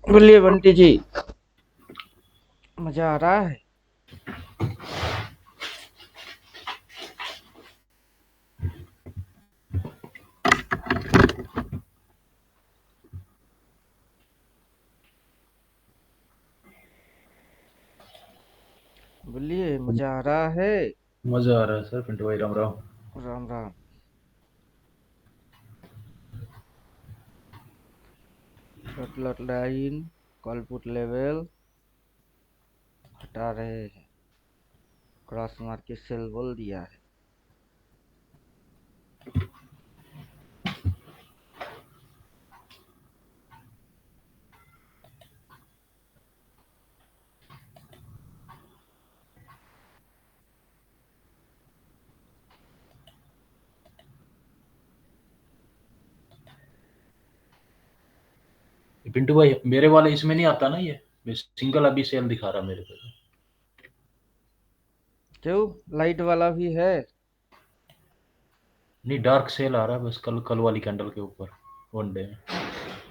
बोलिए बंटी जी। मजा आ रहा है। बोलिए मजा आ रहा है। मजा आ रहा है सर। पिंटू भाई Ram Ram. Ram Ram. Dot line call put level हटा रहे हैं। क्रॉस मार के सेल बोल दिया है। पिंटू भाई मेरे वाले इसमें नहीं आता ना, ये सिंगल अभी सेल दिखा रहा मेरे को। क्यों? लाइट वाला भी है। नहीं, डार्क सेल आ रहा है बस कल कल वाली कैंडल के ऊपर वन डे में।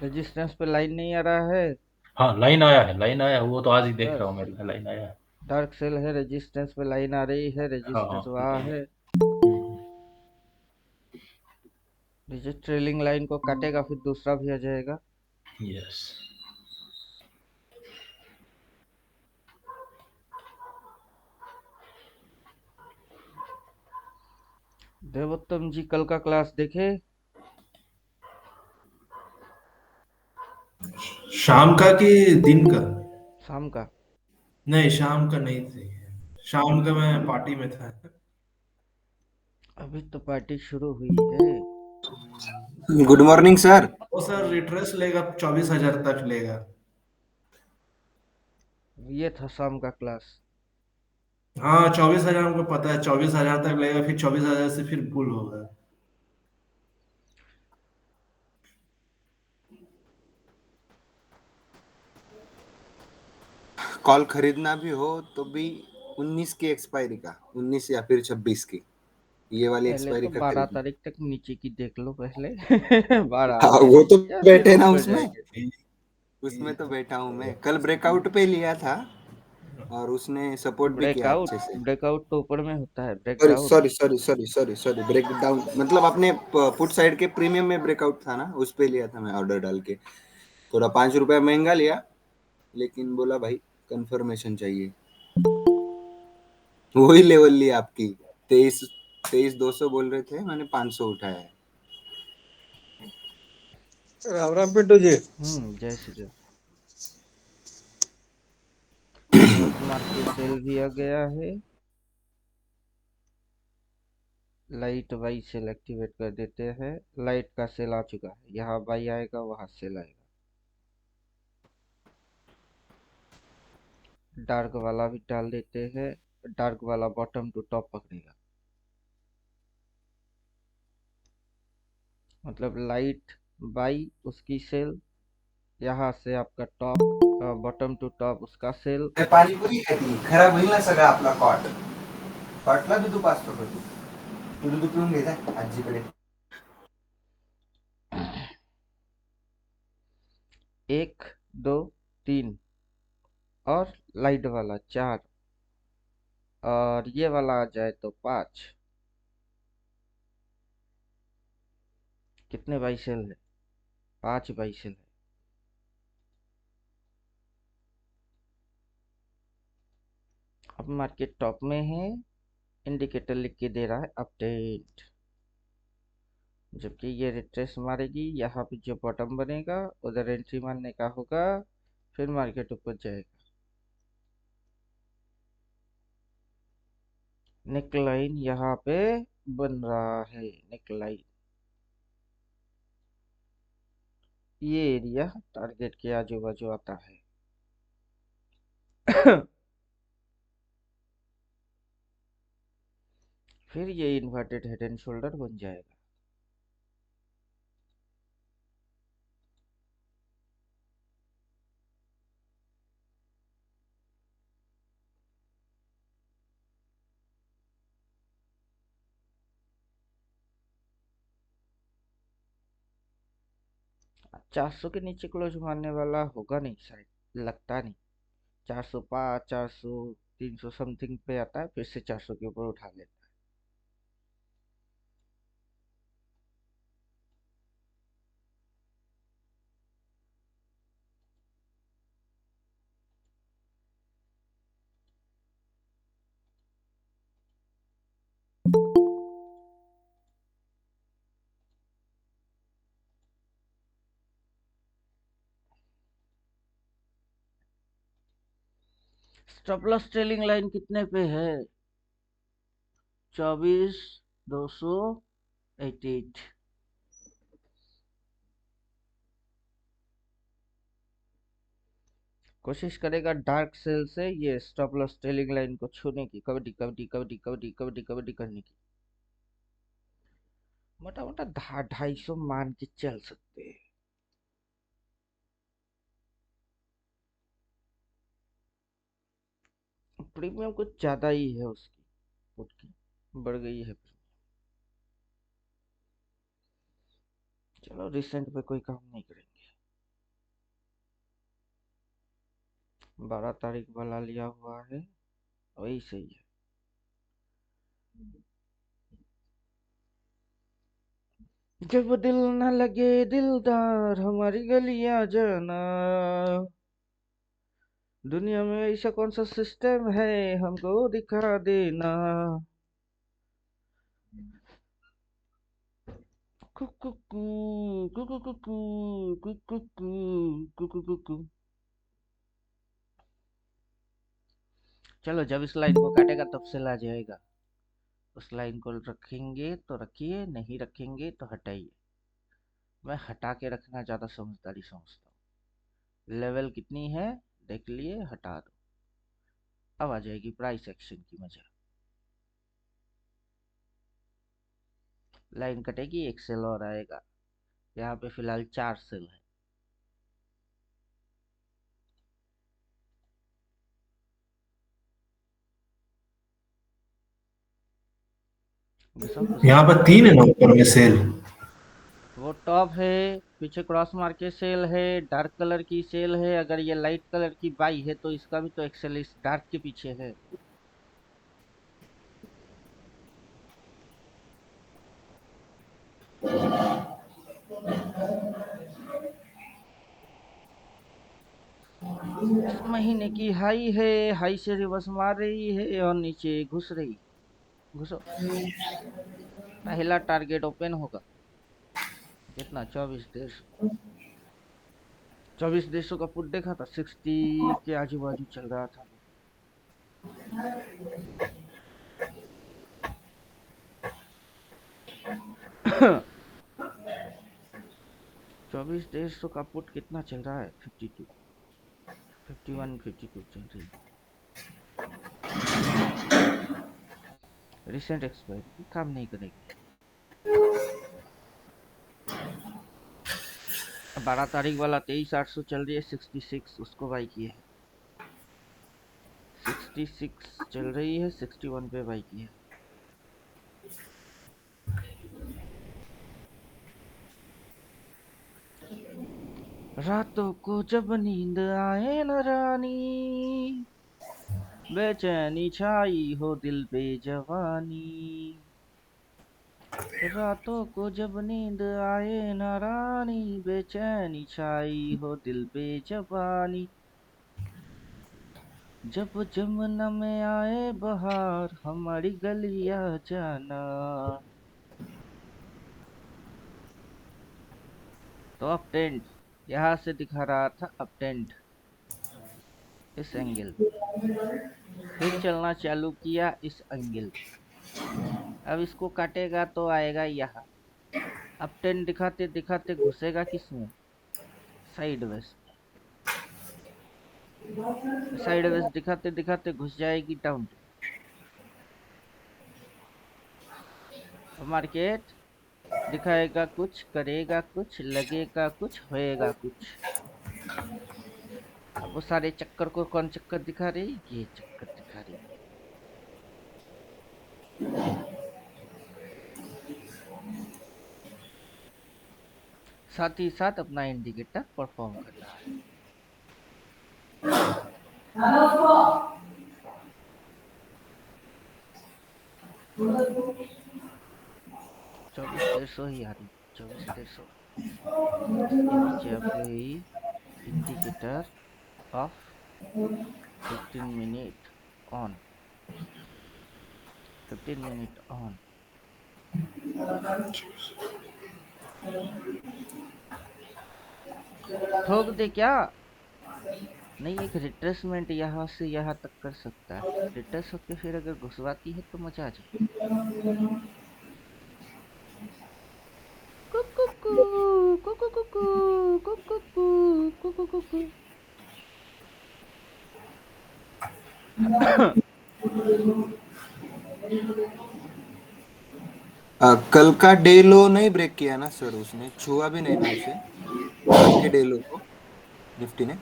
रेजिस्टेंस पे लाइन नहीं आ रहा है। हाँ, लाइन आया है, लाइन आया है, वो तो आज ही देख रहा बस हूँ मैं, लाइन आया है। डार्क सेल है, रेजिस्टेंस पे लाइन आ रही है, हाँ रेजिस्टेंस हाँ। वहाँ है। रजिस्ट ट्रेलिंग लाइन को काटेगा फिर दूसरा भी आ जाएगा। यस। देवोत्तम जी कल का क्लास देखे? शाम का कि दिन का? शाम का। नहीं, शाम का नहीं थी। शाम का मैं पार्टी में था। अभी तो पार्टी शुरू हुई है। Good morning sir. वो सर रिट्रेस लेगा, 24,000 तक लेगा। ये था शाम का क्लास। हाँ, 24,000 हमको पता है, 24,000 तक लेगा, फिर 24,000 से फिर पुल होगा। कॉल खरीदना भी हो तो भी 19 की एक्सपायरी का, 19 या फिर 26 की, ये वाली पहले एक्सपायरी तो का 12 खरीदना। तारीख तक नीचे की देख लो पहले। 12 हाँ, हो वो तो या फिर बैठे ना ऊपर उसमें। जाएंगे। उसमें तो बैठा हूँ मैं, कल ब्रेकआउट पे लिया था और उसने सपोर्ट भी किया ब्रेकआउट। अच्छे से। ब्रेकआउट तो ऊपर में होता है, sorry breakdown. Sorry sorry sorry sorry sorry, break down मतलब अपने पुट साइड के प्रीमियम में ब्रेकआउट था ना, उस पे लिया था मैं ऑर्डर डाल के। थोड़ा 5 रुपया महंगा लिया, लेकिन बोला भाई कंफर्मेशन चाहिए। वही लेवल ली आपकी। 23,200 बोल रहे थे, मैंने 500 उठाया है। राम राम पिंटू जी। जय श्री राम। क्रॉस मार्क के सेल भी आ गया है। लाइट बाई सेल एक्टिवेट कर देते हैं। लाइट का सेल आ चुका है, यहाँ बाई आएगा वहां सेल आएगा। डार्क वाला भी डाल देते हैं। डार्क वाला बॉटम टू टॉप पकड़ेगा। मतलब लाइट बाई उसकी सेल, यहाँ से आपका टॉप, बॉटम टू टॉप उसका सेल। पाणीपुरी खायची, खराब होईल ना सगळं आपला कॉट। कॉटला बी तू पास पकडतो, तुला तू पिऊन घे जा आजीकडे। एक, दो, तीन। और लाइट वाला 4। और ये वाला आ जाए तो 5। कितने बाई सेल है? 5 बाई सेल है। अब मार्केट टॉप में है। इंडिकेटर लिख के दे रहा है अपडेट। जबकि ये रिट्रेस मारेगी, यहाँ पे जो बॉटम बनेगा उधर एंट्री मारने का होगा। फिर मार्केट ऊपर जाएगा। नेकलाइन यहाँ पे बन रहा है। नेकलाइन, ये एरिया टारगेट के आजू बाजू आता है। फिर ये इन्वर्टेड हेड एंड शोल्डर बन जाएगा। 400 के नीचे क्लोज मारने वाला होगा नहीं शायद, लगता नहीं। 405, 400, 300 समथिंग पे आता है, फिर से 400 के ऊपर उठा लेता है। स्टॉप लॉस ट्रेलिंग लाइन कितने पे है? 24,288। कोशिश करेगा डार्क सेल से ये स्टॉप लॉस ट्रेलिंग लाइन को छूने की, कबड्डी कबड्डी कबड्डी कबड्डी कबड्डी कबड्डी करने की। मोटा मोटा 250 मान के चल सकते हैं। प्रीमियम कुछ ज्यादा ही है उसकी, पुट की बढ़ गई है प्रीमियम। चलो रिसेंट पे कोई काम नहीं करेंगे। 12 तारीख वाला लिया हुआ है, वही सही है। जब दिल न लगे दिलदार हमारी गलियां जाना, दुनिया में ऐसा कौन सा सिस्टम है हमको दिखा देना। कुकू कुकू कुकू कुकू कुकू कुकू। चलो जब इस लाइन को काटेगा तब से ला जाएगा। उस लाइन को रखेंगे तो रखिए, नहीं रखेंगे तो हटाइए। मैं हटा के रखना ज्यादा समझदारी समझता हूँ। लेवल कितनी है देख लिए, हटा दो। अब आ जाएगी प्राइस एक्शन की मजा। लाइन कटेगी, एक सेल और आएगा। यहाँ पे फिलहाल 4 सेल है। घुसो घुसो। यहाँ पर 3 है ना ऊपर में सेल। वो टॉप है, पीछे क्रॉस मार के सेल है, डार्क कलर की सेल है। अगर ये लाइट कलर की बाई है तो इसका भी तो एक्सेल इस डार्क के पीछे है। इस महीने की हाई है, हाई से रिवर्स मार रही है और नीचे घुस रही। घुसो। पहला टारगेट ओपन होगा कितना? 24,150। 24,150 का पुट देखा था, 60 के आजू बाजू चल रहा था। 24,150 का पुट कितना चल रहा है? 52, 51, 52 चल रही है। रिसेंट एक्सपायरी काम नहीं करेगी। 12 तारीख वाला 23,800 चल रही है, 66 उसको बाई किए है। 66 चल रही है, 61 पे बाई की है। रातों को जब नींद आए न रानी, बेचैनी छाई हो दिल पे जवानी। रातों को जब नींद आए न रानी, बेचैनी छाई हो दिल पे जवानी। जब जमुना में आए बहार हमारी गलियां जाना। तो अप टेंट यहाँ से दिखा रहा था, अप टेंट इस एंगल, फिर चलना चालू किया इस एंगल। अब इसको काटेगा तो आएगा यहाँ। अप टेंट दिखाते दिखाते घुसेगा किसमें? Side west. साइड वेस्ट दिखाते दिखाते घुस जाएगी डाउन। मार्केट दिखाएगा कुछ, करेगा कुछ, लगेगा कुछ, होएगा कुछ। अब वो सारे चक्कर को कौन चक्कर दिखा रही? ये चक्कर दिखा रही। साथ ही साथ अपना इंडिकेटर परफॉर्म कर रहा है। चौबीस 150 ही आ रही, 24 150 इसके नीचे आप गई indicator of 15 minute on, 15 minute on. ठोक दे क्या? नहीं, एक रिट्रेसमेंट यहाँ से यहाँ तक कर सकता है, रिट्रेस होके फिर अगर घुसवाती है तो मजा आ जाए। कुकुकू, कुकुकुकू, कुकुकू, कुकुकुकू। कल का डे लो नहीं ब्रेक किया ना सर, उसने छुआ भी नहीं ना उसे, कल के डे लो को निफ्टी ने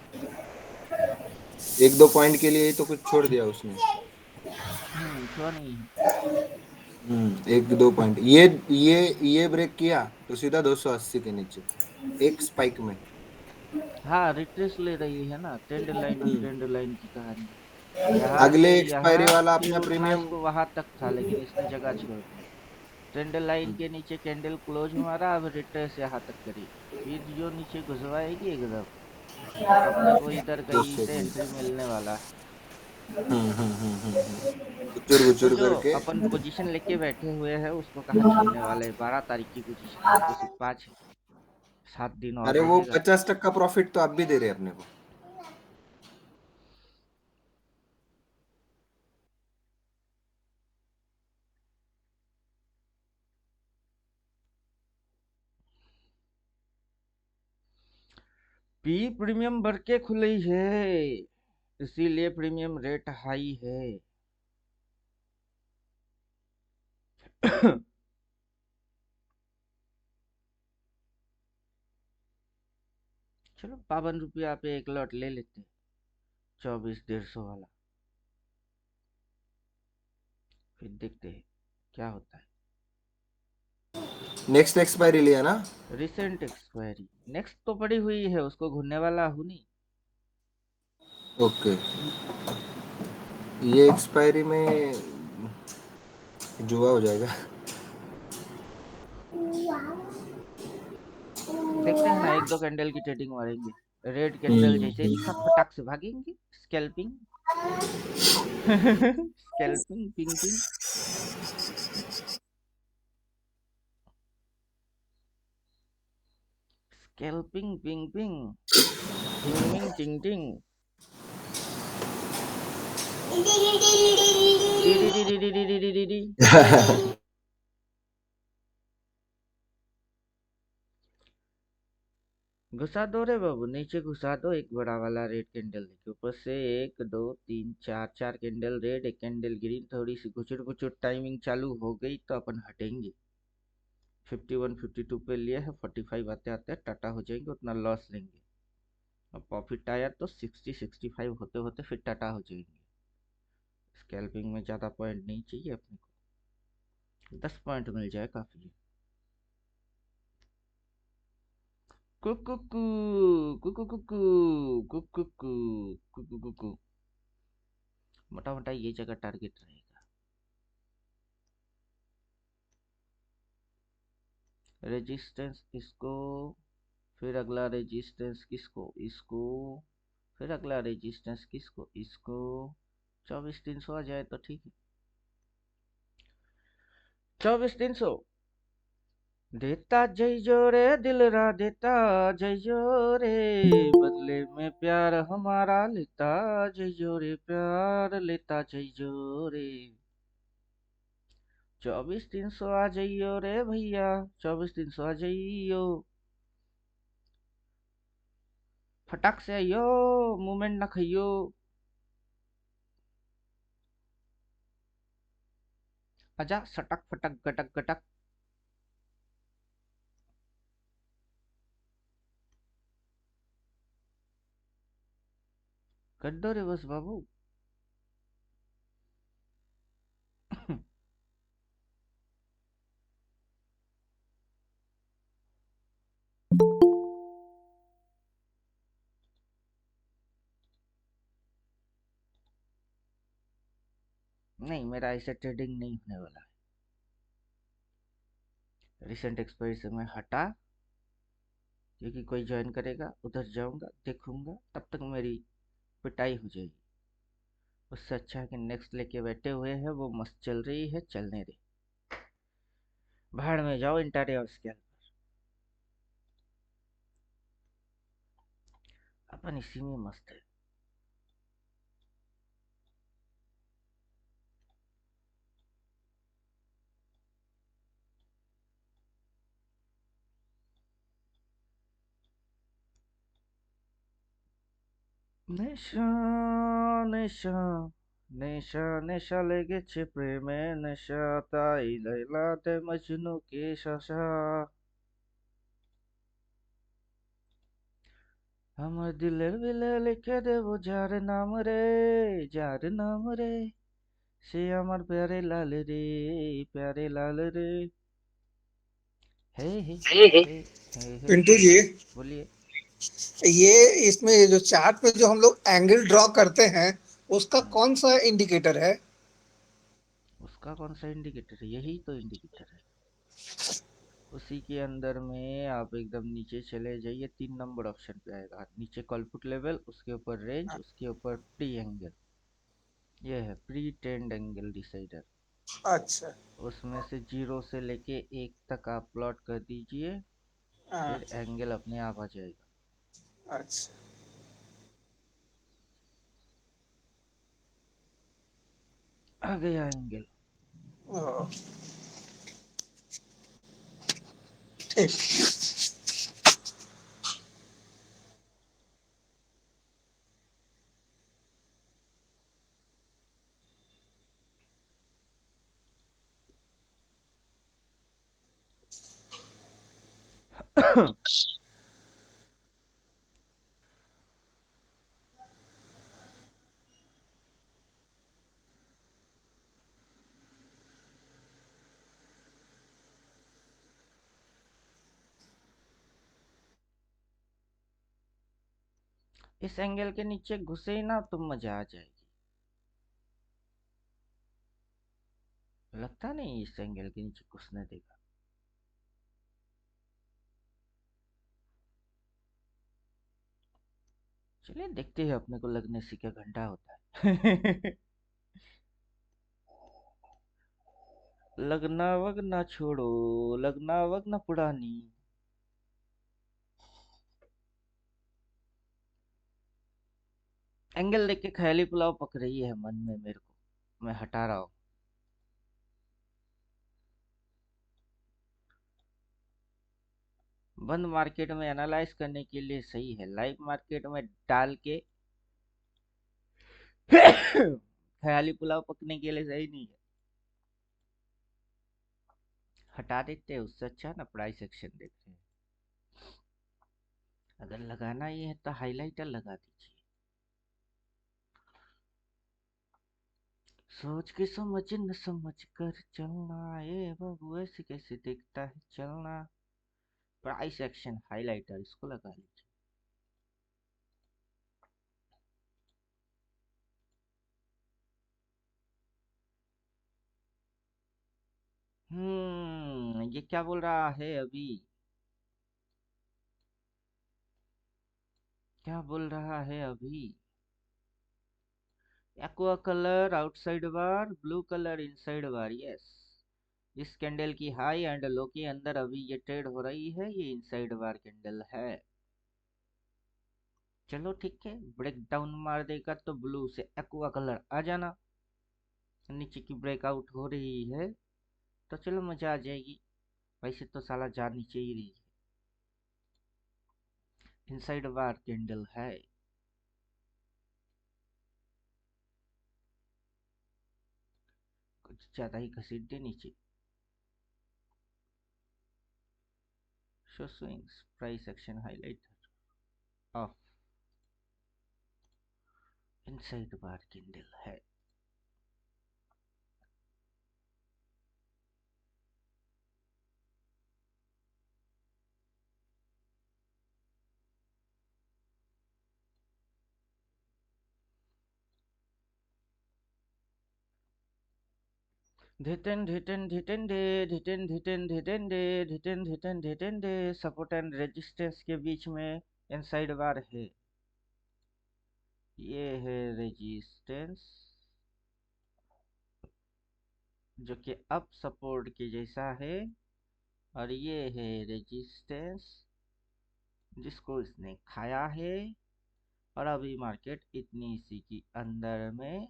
1-2 पॉइंट के लिए ही तो कुछ छोड़ दिया उसने। छुआ नहीं है। 1-2 पॉइंट ये ब्रेक किया तो सीधा 280 के नीचे एक स्पाइक में। हाँ, रिट्रेस ले रही है ना, ट्रेंड लाइन और हम्म, ट्रेंड लाइन की कहानी है। यहाँ अगले से एक्सपायरी यहाँ वाला फिर अपना उठा, प्रीमियम। इसको वहां तक था लेकिन इसने जगह छोड़ दी। ट्रेंड लाइन के नीचे कैंडल क्लोज मारा, अब रिट्रेस यहाँ तक करी, फिर जो नीचे घुसवाएगी एकदम, तो अपने को इधर दो कहीं से सेकंड एंट्री मिलने वाला है। गुचुर तो गुचुर जो करके। अपन पोजीशन लेके बैठे हुए हैं उसको कहाँ छूने वाले हैं? 12 तारीख की पोजीशन, अभी तो सिर्फ 5 है, 7 दिन और अरे वो लगेगा। 50% प्रॉफिट तो आप भी दे रहे हैं अपने को। पी प्रीमियम भर के खुली है, इसीलिए प्रीमियम रेट हाई है। चलो 52 रुपया पे एक लॉट ले लेते हैं, 24 150 वाला, फिर देखते हैं क्या होता है। नेक्स्ट एक्सपायरी लिया ना। रिसेंट एक्सपायरी नेक्स्ट तो पड़ी हुई है, उसको घूरने वाला हूँ नहीं। ओके, ये एक्सपायरी में जुआ हो जाएगा। देखते हैं ना, 1 2 कैंडल की ट्रेडिंग मारेंगे, रेड कैंडल जैसे ही दिखा फटाक से भागेंगे, scalping. Scalping ping ping. Scalping ping ping, मिंग मिंग टिंग टिंग, डी डी डी डी डी डी डी डी डी। घुसा दो रे बाबू, नीचे घुसा दो एक बड़ा वाला रेड कैंडल के ऊपर से, 1 2 3 4 4 कैंडल रेड, एक कैंडल ग्रीन, थोड़ी सी गुचुर गुचुर टाइमिंग चालू हो गई तो अपन हटेंगे। 51 52 पे लिए है, 45 आते आते टाटा हो जाएंगे, उतना लॉस लेंगे। अब प्रॉफिट आया तो 60 65 होते होते फिर टाटा हो जाएंगे। स्कैल्पिंग में ज़्यादा पॉइंट नहीं चाहिए अपने को, 10 पॉइंट मिल जाए काफ़ी है। कुकुकू, कुकुकुकू, कुकुकू, कुकुकुकू। मोटा मोटा ये जगह टारगेट रहेगा। रेजिस्टेंस इसको, फिर अगला रेजिस्टेंस किसको, इसको, फिर अगला रेजिस्टेंस किसको, इसको। 24 300 आ जाए तो ठीक है। 24 300 देता जय जोरे दिल रा, देता जय जोरे, बदले में प्यार हमारा लेता जय जोरे, प्यार लेता जय जोरे। 24 300 आ जाइयो रे भैया, 24 300 आ जाइयो, फटाक से आइयो, मूवमेंट ना खाइयो। आजा सटक फटक गटक गटक। कर दो रे बस बाबू। नहीं, मेरा ऐसे ट्रेडिंग नहीं होने वाला है। रिसेंट एक्सपायरी से मैं हटा, क्योंकि कोई ज्वाइन करेगा, उधर जाऊंगा, देखूंगा, तब तक मेरी पिटाई हो जाएगी। उससे अच्छा है कि नेक्स्ट लेके बैठे हुए हैं, वो मस्त चल रही है, चलने दे। भाड़ में जाओ इंटारे और स्कैल, अपन इसी में मस्त है। नेशा नेशा नेशा नेशा লেগেছে প্রেমে নেশা, তাই লাইলাতে মজনু কে শাসা। আমার দিলের বিলে লিখে দেব যার নাম রে, যার নাম রে, সে আমার প্যারে লাল রে, প্যারে लाल रे। हे हे हे हे हे। पिंटू जी, बोलिए। ये इसमें ये जो चार्ट पे जो हम लोग एंगल ड्रॉ करते हैं, उसका हम्म, कौन सा इंडिकेटर है? उसका कौन सा इंडिकेटर है? यही तो इंडिकेटर है। उसी के अंदर में आप एकदम नीचे चले जाइए, 3 नंबर ऑप्शन पे आएगा नीचे, कॉलपुट लेवल, उसके ऊपर रेंज, उसके ऊपर प्री एंगल। ये है प्री ट्रेंड एंगल डिसाइडर। अच्छा। उसमें से 0 से लेके 1 तक आप प्लॉट कर दीजिए, हाँ, फिर एंगल अपने आप आ जाएगा। अच्छा। आ गया एंगल। ओ, ठीक। इस एंगल के नीचे घुसे ही ना तो मजा आ जाएगी। लगता नहीं इस एंगल के नीचे घुसने देगा। चलिए देखते हैं, अपने को लगने से क्या घंटा होता है। लगना वगना छोड़ो, लगना वगना पुरानी। एंगल देख के ख्याली पुलाव पक रही है मन में मेरे को, मैं हटा रहा हूँ। बंद मार्केट में एनालाइज करने के लिए सही है, लाइव मार्केट में डाल के ख्याली पुलाव पकने के लिए सही नहीं है। हटा देते हैं, उससे अच्छा ना प्राइस एक्शन देखते हैं। अगर लगाना ही है तो हाइलाइटर लगा दीजिए। सोच के समझ न समझ कर चलना, ये बाबू ऐसे कैसे दिखता है चलना। प्राइस एक्शन हाइलाइटर इसको लगा लीजिए। ये क्या बोल रहा है अभी? क्या बोल रहा है अभी? एक्वा कलर आउटसाइड बार, ब्लू कलर इनसाइड बार, यस। इस कैंडल की हाई एंड लो के अंदर अभी ये ट्रेड हो रही है, ये इनसाइड बार कैंडल है। चलो ठीक है, ब्रेक डाउन मार देगा तो ब्लू से एक्वा कलर आ जाना। नीचे की ब्रेकआउट हो रही है तो चलो मजा आ जाएगी। वैसे तो साला जा नीचे ही रही है, इनसाइड बार कैंडल है। कुछ ज्यादा ही घसीट दे नीचे। Show swings, price action highlighter of, inside bar candle है। धिटन धिटन धिटन दे धिटन धिटन धिटन दे धिटन धिटन धिटन दे। सपोर्ट एंड रेजिस्टेंस के बीच में इनसाइड बार है, ये है रेजिस्टेंस जो कि अप सपोर्ट के जैसा है, और ये है रेजिस्टेंस जिसको इसने खाया है। और अभी मार्केट इतनी सी की अंदर में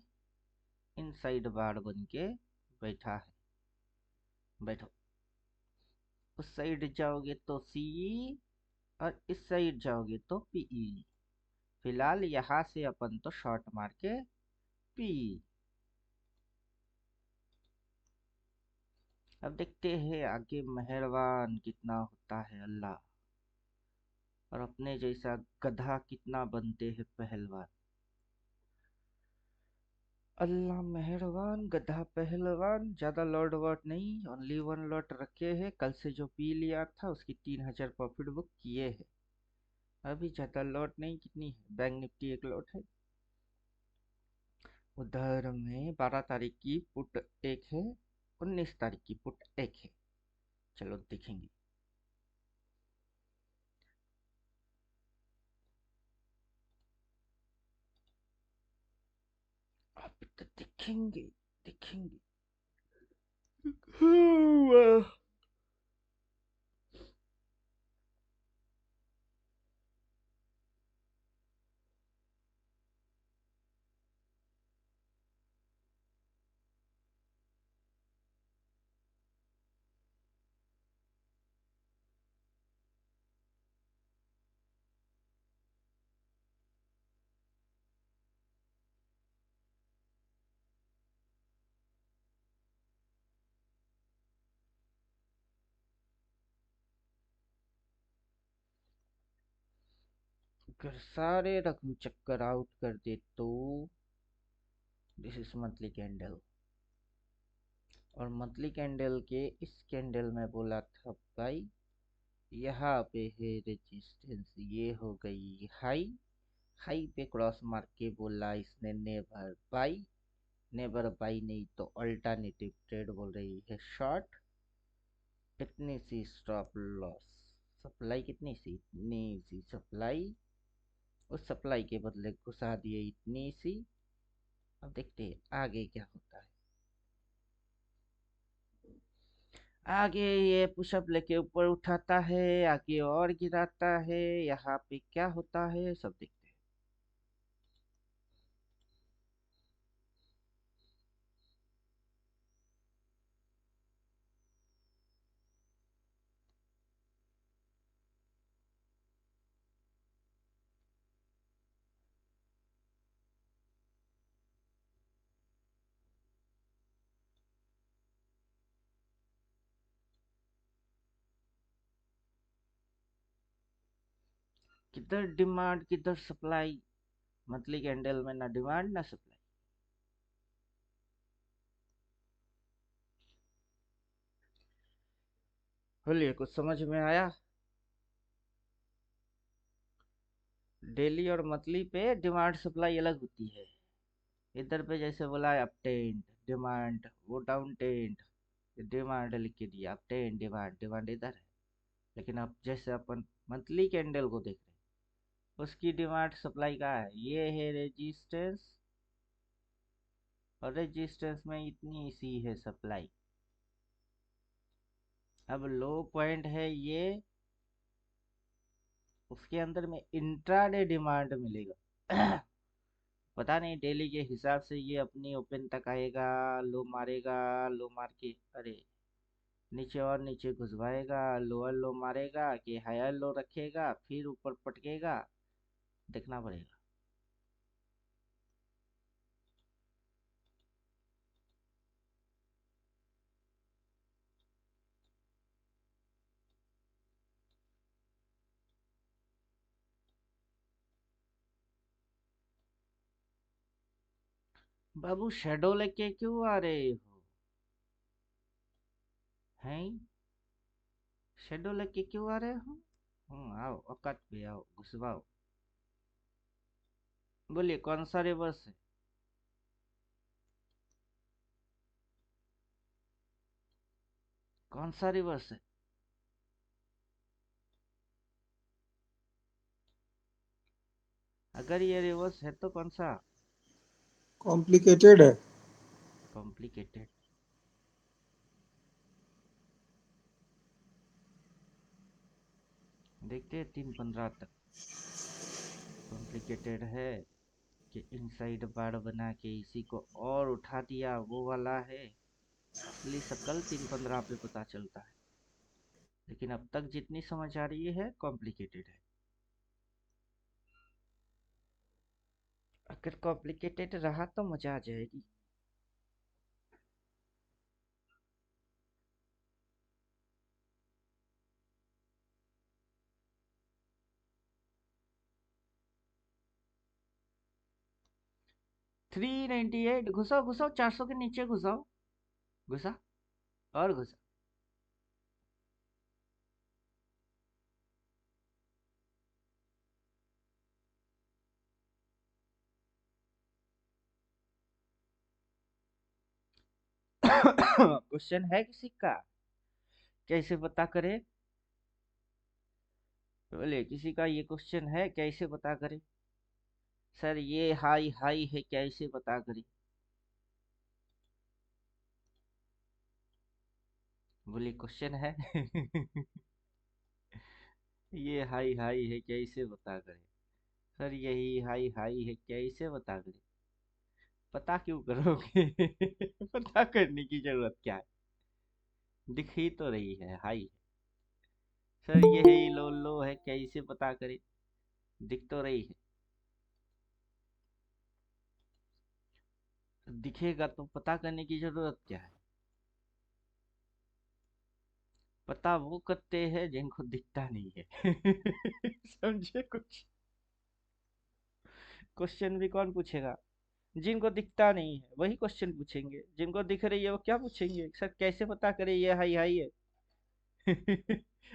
इनसाइड बार बन के बैठा है। बैठो, उस साइड जाओगे तो सी, और इस साइड जाओगे तो पीई। फिलहाल यहाँ से अपन तो शॉर्ट मार के पी। अब देखते हैं आगे मेहरबान कितना होता है अल्लाह, और अपने जैसा गधा कितना बनते हैं पहलवान। अल्लाह मेहरबान, गधा पहलवान। ज्यादा लॉट वॉट नहीं, ओनली वन लॉट रखे हैं। कल से जो पी लिया था उसकी 3000 प्रॉफिट बुक किए हैं। अभी ज्यादा लॉट नहीं, कितनी है, बैंक निफ्टी एक लॉट है। उधर में 12 तारीख की पुट एक है, 19 तारीख की पुट एक है। चलो देखेंगे। अब तो देखेंगे देखेंगे। अगर सारे रघु चक्कर आउट कर दे तो दिस इज मंथली कैंडल, और मंथली कैंडल के इस कैंडल में बोला था भाई यहाँ पे है रेजिस्टेंस, ये हो गई हाई। हाई पे क्रॉस मार के बोला इसने नेवर बाई। नेवर बाई नहीं तो अल्टरनेटिव ट्रेड बोल रही है शॉर्ट। इतनी सी स्टॉप लॉस। सप्लाई कितनी सी, इतनी सी सप्लाई। उस सप्लाई के बदले घुसा दिए इतनी सी। अब देखते हैं आगे क्या होता है। आगे ये पुशअप लेके ऊपर उठाता है, आगे और गिराता है, यहाँ पे क्या होता है सब देखते हैं। किधर डिमांड किधर सप्लाई, मंथली कैंडल में ना डिमांड ना सप्लाई। बोलिए कुछ समझ में आया। डेली और मंथली पे डिमांड सप्लाई अलग होती है। इधर पे जैसे बोला है अपटेंट डिमांड, वो डाउन टेंट, डिमांड लिख के दिया, अपटेंट डिमांड, डिमांड इधर है। लेकिन अब जैसे अपन मंथली कैंडल को देख रहे हैं, उसकी डिमांड सप्लाई का है, ये है रेजिस्टेंस, और रेजिस्टेंस में इतनी सी है सप्लाई। अब लो पॉइंट है ये, उसके अंदर में इंट्राडे डिमांड मिलेगा। पता नहीं डेली के हिसाब से ये अपनी ओपन तक आएगा, लो मारेगा, लो मार के अरे नीचे और नीचे घुसवाएगा, लोअर लो मारेगा कि हायर लो रखेगा, फिर ऊपर पटकेगा, देखना पड़ेगा। बाबू शेडो लेके क्यों आ रहे हो, हैं शेडो लेके क्यों आ रहे हो। आओ औकात पे आओ, घुसवाओ। बोलिए कौन सा रिवर्स है। कौन सा रिवर्स है? अगर ये रिवर्स है तो कौन सा? कॉम्प्लिकेटेड है। कॉम्प्लिकेटेड। देखते हैं 3:15 तक। कॉम्प्लिकेटेड है कि इनसाइड बार बना के इसी को और उठा दिया, वो वाला है। असली शकल 3:15 पे पता चलता है, लेकिन अब तक जितनी समझ आ रही है कॉम्प्लिकेटेड है। अगर कॉम्प्लिकेटेड रहा तो मजा आ जाएगी। थ्री 98 घुसाओ घुसाओ, 400 के नीचे घुसाओ। घुसा और घुसा। क्वेश्चन है किसी का? कैसे पता करे? बोले किसी का ये क्वेश्चन है, कैसे पता करे? सर ये हाई हाई है, कैसे पता करे? बोले क्वेश्चन है। ये हाई हाई है, कैसे पता करे? सर यही हाई हाई है, कैसे पता करे? पता क्यों करोगे? पता करने की जरूरत क्या है? दिख ही तो रही है हाई है। सर यही लो लो है, कैसे पता करे? दिख तो रही है। दिखेगा तो पता करने की जरूरत क्या है? पता वो करते हैं जिनको दिखता नहीं है। समझे कुछ? क्वेश्चन भी कौन पूछेगा? जिनको दिखता नहीं है वही क्वेश्चन पूछेंगे, जिनको दिख रही है वो क्या पूछेंगे? सर कैसे पता करे ये हाई हाई है?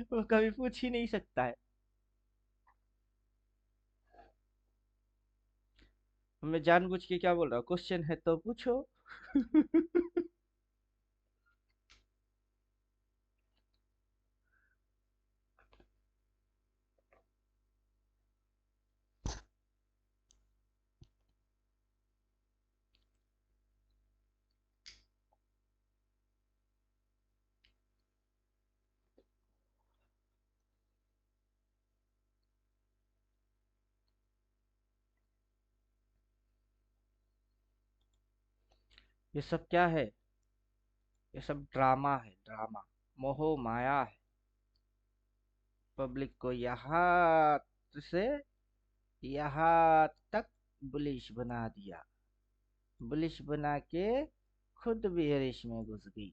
वो कभी पूछ ही नहीं सकता है। मैं जानबूझ के क्या बोल रहा हूँ, क्वेश्चन है तो पूछो। ये सब क्या है? ये सब ड्रामा है, ड्रामा। मोह माया है। पब्लिक को यहाँ से यहाँ तक बुलिश बना दिया। बुलिश बना के खुद बेरिश में घुस गई।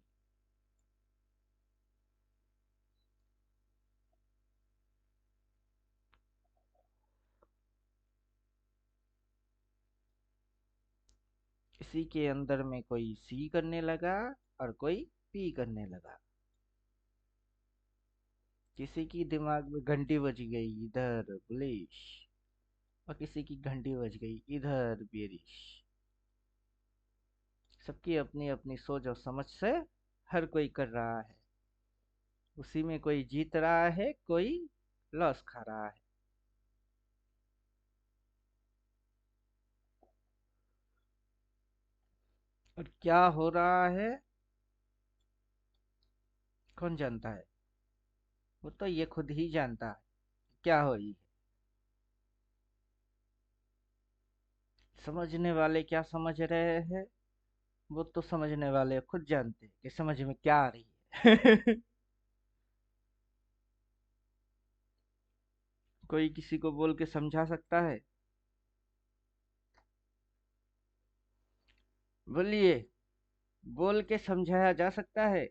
किसी के अंदर में कोई सी करने लगा और कोई पी करने लगा। किसी की दिमाग में घंटी बज गई, इधर बुलिश, और किसी की घंटी बज गई इधर बेरिश। सबकी अपनी अपनी सोच और समझ से हर कोई कर रहा है। उसी में कोई जीत रहा है, कोई लॉस खा रहा है। और क्या हो रहा है कौन जानता है? वो तो ये खुद ही जानता है क्या हो रही है। समझने वाले क्या समझ रहे हैं, वो तो समझने वाले खुद जानते हैं कि समझ में क्या आ रही है। कोई किसी को बोल के समझा सकता है? बोलिए, बोल के समझाया जा सकता है?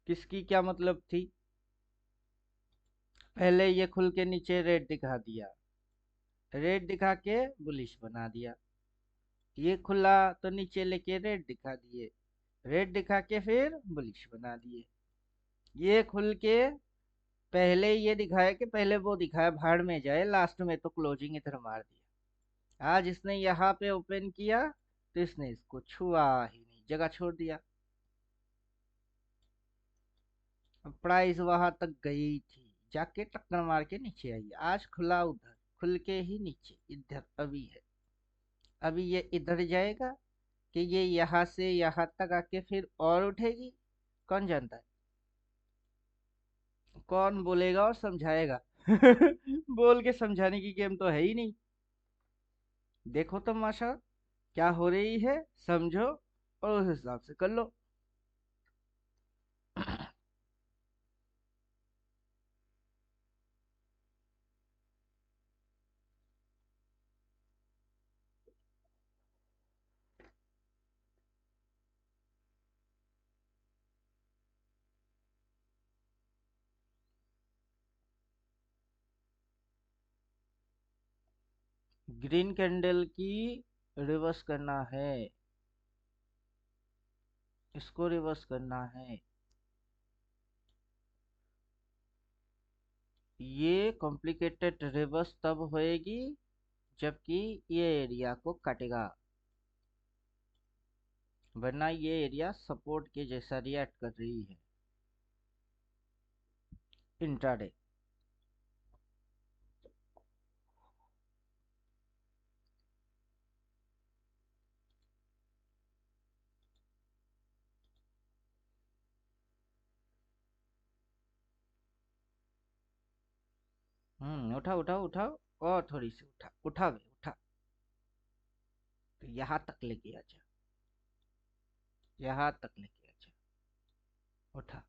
किसकी क्या मतलब थी? पहले ये खुल के नीचे रेड दिखा दिया, रेड दिखा के बुलिश बना दिया। ये खुला तो नीचे लेके रेड दिखा दिए, रेड दिखा के फिर बुलिश बना दिए। ये खुल के पहले ये दिखाया कि पहले वो दिखाया भाड़ में जाए, लास्ट में तो क्लोजिंग इधर मार दिया। आज इसने यहाँ पे ओपन किया तो इसने इसको छुआ ही नहीं, जगह छोड़ दिया। प्राइस वहां तक गई थी, जाके टक्कर मार के नीचे आई। आज खुला उधर, खुल के ही नीचे इधर अभी है। अभी ये इधर जाएगा कि ये यहाँ से यहाँ तक आके फिर और उठेगी, कौन जानता है। कौन बोलेगा और समझाएगा। बोल के समझाने की गेम तो है ही नहीं। देखो तमाशा क्या हो रही है, समझो और उस हिसाब से कर लो। ग्रीन कैंडल की रिवर्स करना है, इसको रिवर्स करना है। ये कॉम्प्लिकेटेड रिवर्स तब होएगी जबकि ये एरिया को काटेगा, वरना ये एरिया सपोर्ट के जैसा रिएक्ट कर रही है इंट्राडे। उठाओ उठाओ उठाओ, और थोड़ी सी उठा उठा बे उठा। तो यहाँ तक लेके आजा, यहाँ तक लेके आजा, उठा।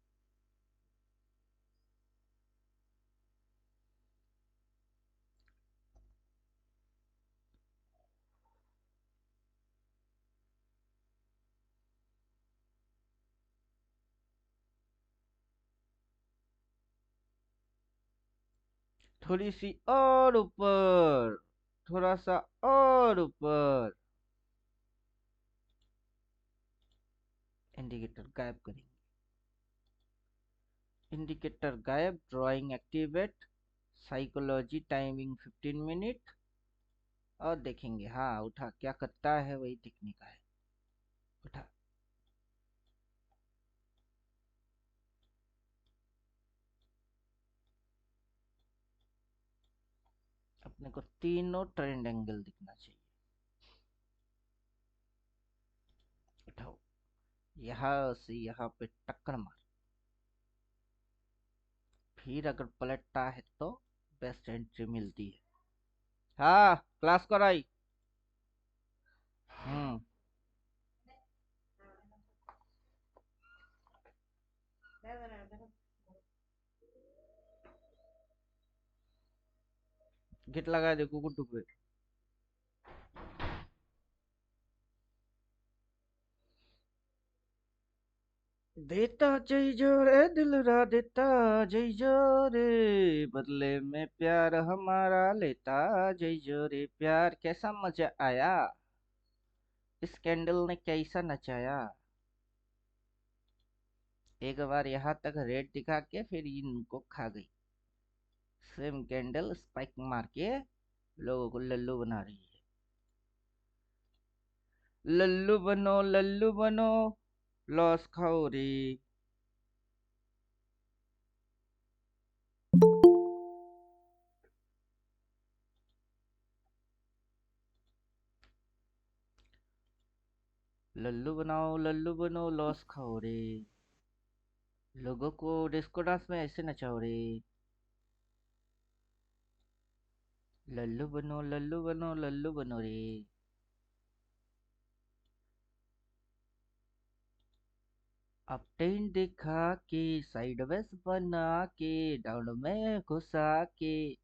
थोड़ी सी और ऊपर, थोड़ा सा और ऊपर। इंडिकेटर गायब करेंगे, इंडिकेटर गायब, drawing activate, psychology timing 15 minute, और देखेंगे। हाँ उठा, क्या करता है वही दिखने का है। उठा। अपने को तीनों ट्रेंड एंगल दिखना चाहिए। उठाओ, यहाँ से यहाँ पे टक्कर मार, फिर अगर पलटता है तो बेस्ट एंट्री मिलती है। हाँ क्लास कराई। हम्म गिट लगा देखो गुड्डू पे। देता जय जोरे दिल रा देता, जय जोरे बदले में प्यार हमारा लेता, जय जोरे प्यार। कैसा मजा आया, इस कैंडल ने कैसा नचाया। एक बार यहाँ तक रेड दिखा के फिर इनको खा गई। सेम कैंडल स्पाइक मार के लोगों को लल्लू बना रही है। लल्लू बनो, लॉस खाओ रे। लल्लू बनो लॉस खाओ रे। लोगों को डिस्को डांस में ऐसे नचाओ रे। लल्लू बनो रे। अपटेन दिखा के, साइडवेज बना के, डाउन में घुसा के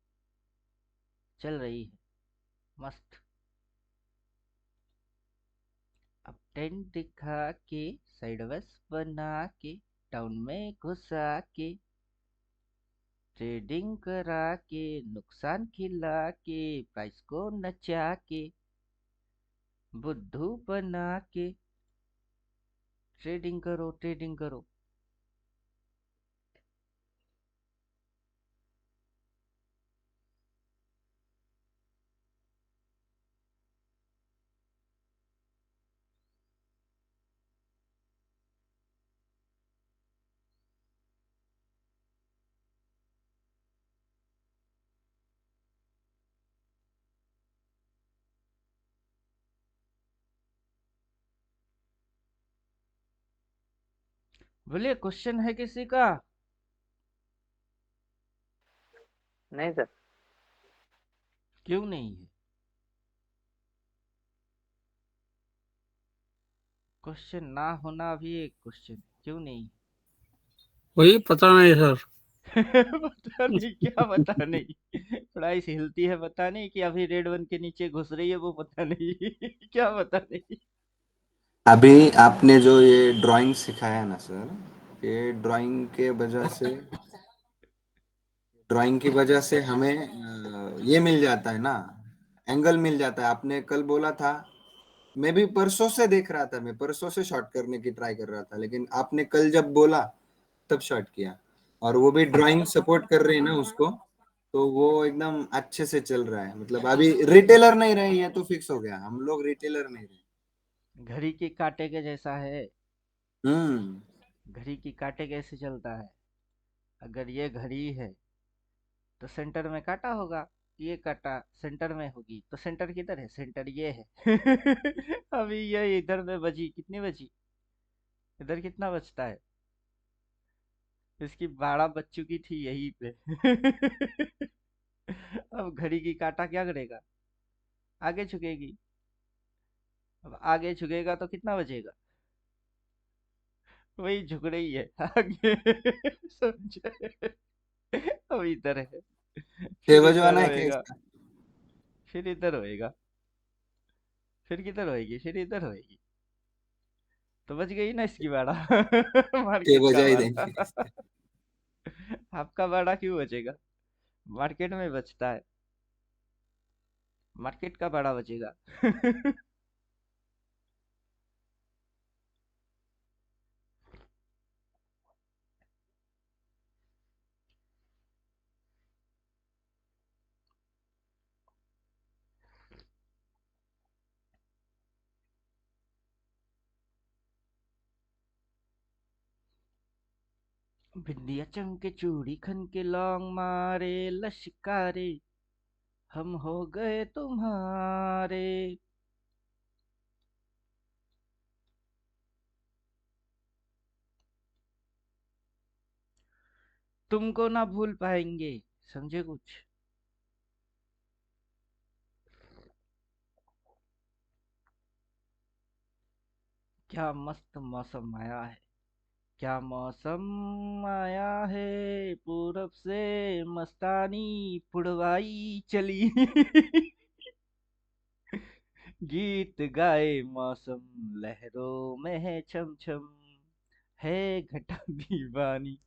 चल रही है मस्त। अपटेन दिखा के, साइडवेज बना के, डाउन में घुसा के, ट्रेडिंग करा के, नुकसान खिला के, प्राइस को नचा के, बुद्धू बना के। ट्रेडिंग करो, ट्रेडिंग करो। बोलिए, क्वेश्चन है किसी का? नहीं सर। क्यों नहीं है? क्वेश्चन ना होना भी एक क्वेश्चन, क्यों नहीं? वही पता नहीं सर। पता नहीं, क्या पता नहीं? थोड़ा सी हिलती है, पता नहीं, कि अभी रेड वन के नीचे घुस रही है, वो पता नहीं। क्या पता नहीं? अभी आपने जो ये ड्राइंग सिखाया ना सर, ये ड्राइंग की वजह से हमें ये मिल जाता है ना, एंगल मिल जाता है। आपने कल बोला था, मैं भी परसों से देख रहा था, मैं परसों से शॉट करने की ट्राई कर रहा था, लेकिन आपने कल जब बोला तब शॉट किया। और वो भी ड्राइंग सपोर्ट कर रही है ना उसको, तो वो एकदम अच्छे से चल रहा है। मतलब अभी रिटेलर नहीं रहे, ये तो फिक्स हो गया, हम लोग रिटेलर नहीं रहे। घड़ी के कांटे के जैसा है। हम्म। घड़ी की कांटे कैसे चलता है? अगर ये घड़ी है तो सेंटर में काटा होगा, ये काटा सेंटर में होगी, तो सेंटर किधर है? सेंटर ये है। अभी ये इधर में बजी, कितनी बजी? इधर कितना बचता है? इसकी 12 बज चुकी थी यहीं पे। अब घड़ी की काटा क्या करेगा? आगे झुकेगी। अब आगे झुकेगा तो कितना बजेगा? वही झुक रही है आगे। समझे? अब इधर है, छह फिर इधर बजवाना है क्या होएगा, इसका? फिर इधर होएगा, फिर किधर होएगी, फिर इधर होएगी, तो बच गई ना इसकी बाड़ा। छह मार्केट का बजा ही बाड़ा। देंगे इसका। आपका बाड़ा क्यों बचेगा? मार्केट में बचता है, मार्केट का बाड़ा बचेगा। बिंदिया चमके, चूड़ी खन के, लौंग मारे लश्कारे, हम हो गए तुम्हारे। तुमको ना भूल पाएंगे। समझे कुछ? क्या मस्त मौसम आया है, क्या मौसम आया है, पूरब से मस्तानी पुड़वाई चली। गीत गाए मौसम, लहरों में है छम छम, है घटा दीवानी,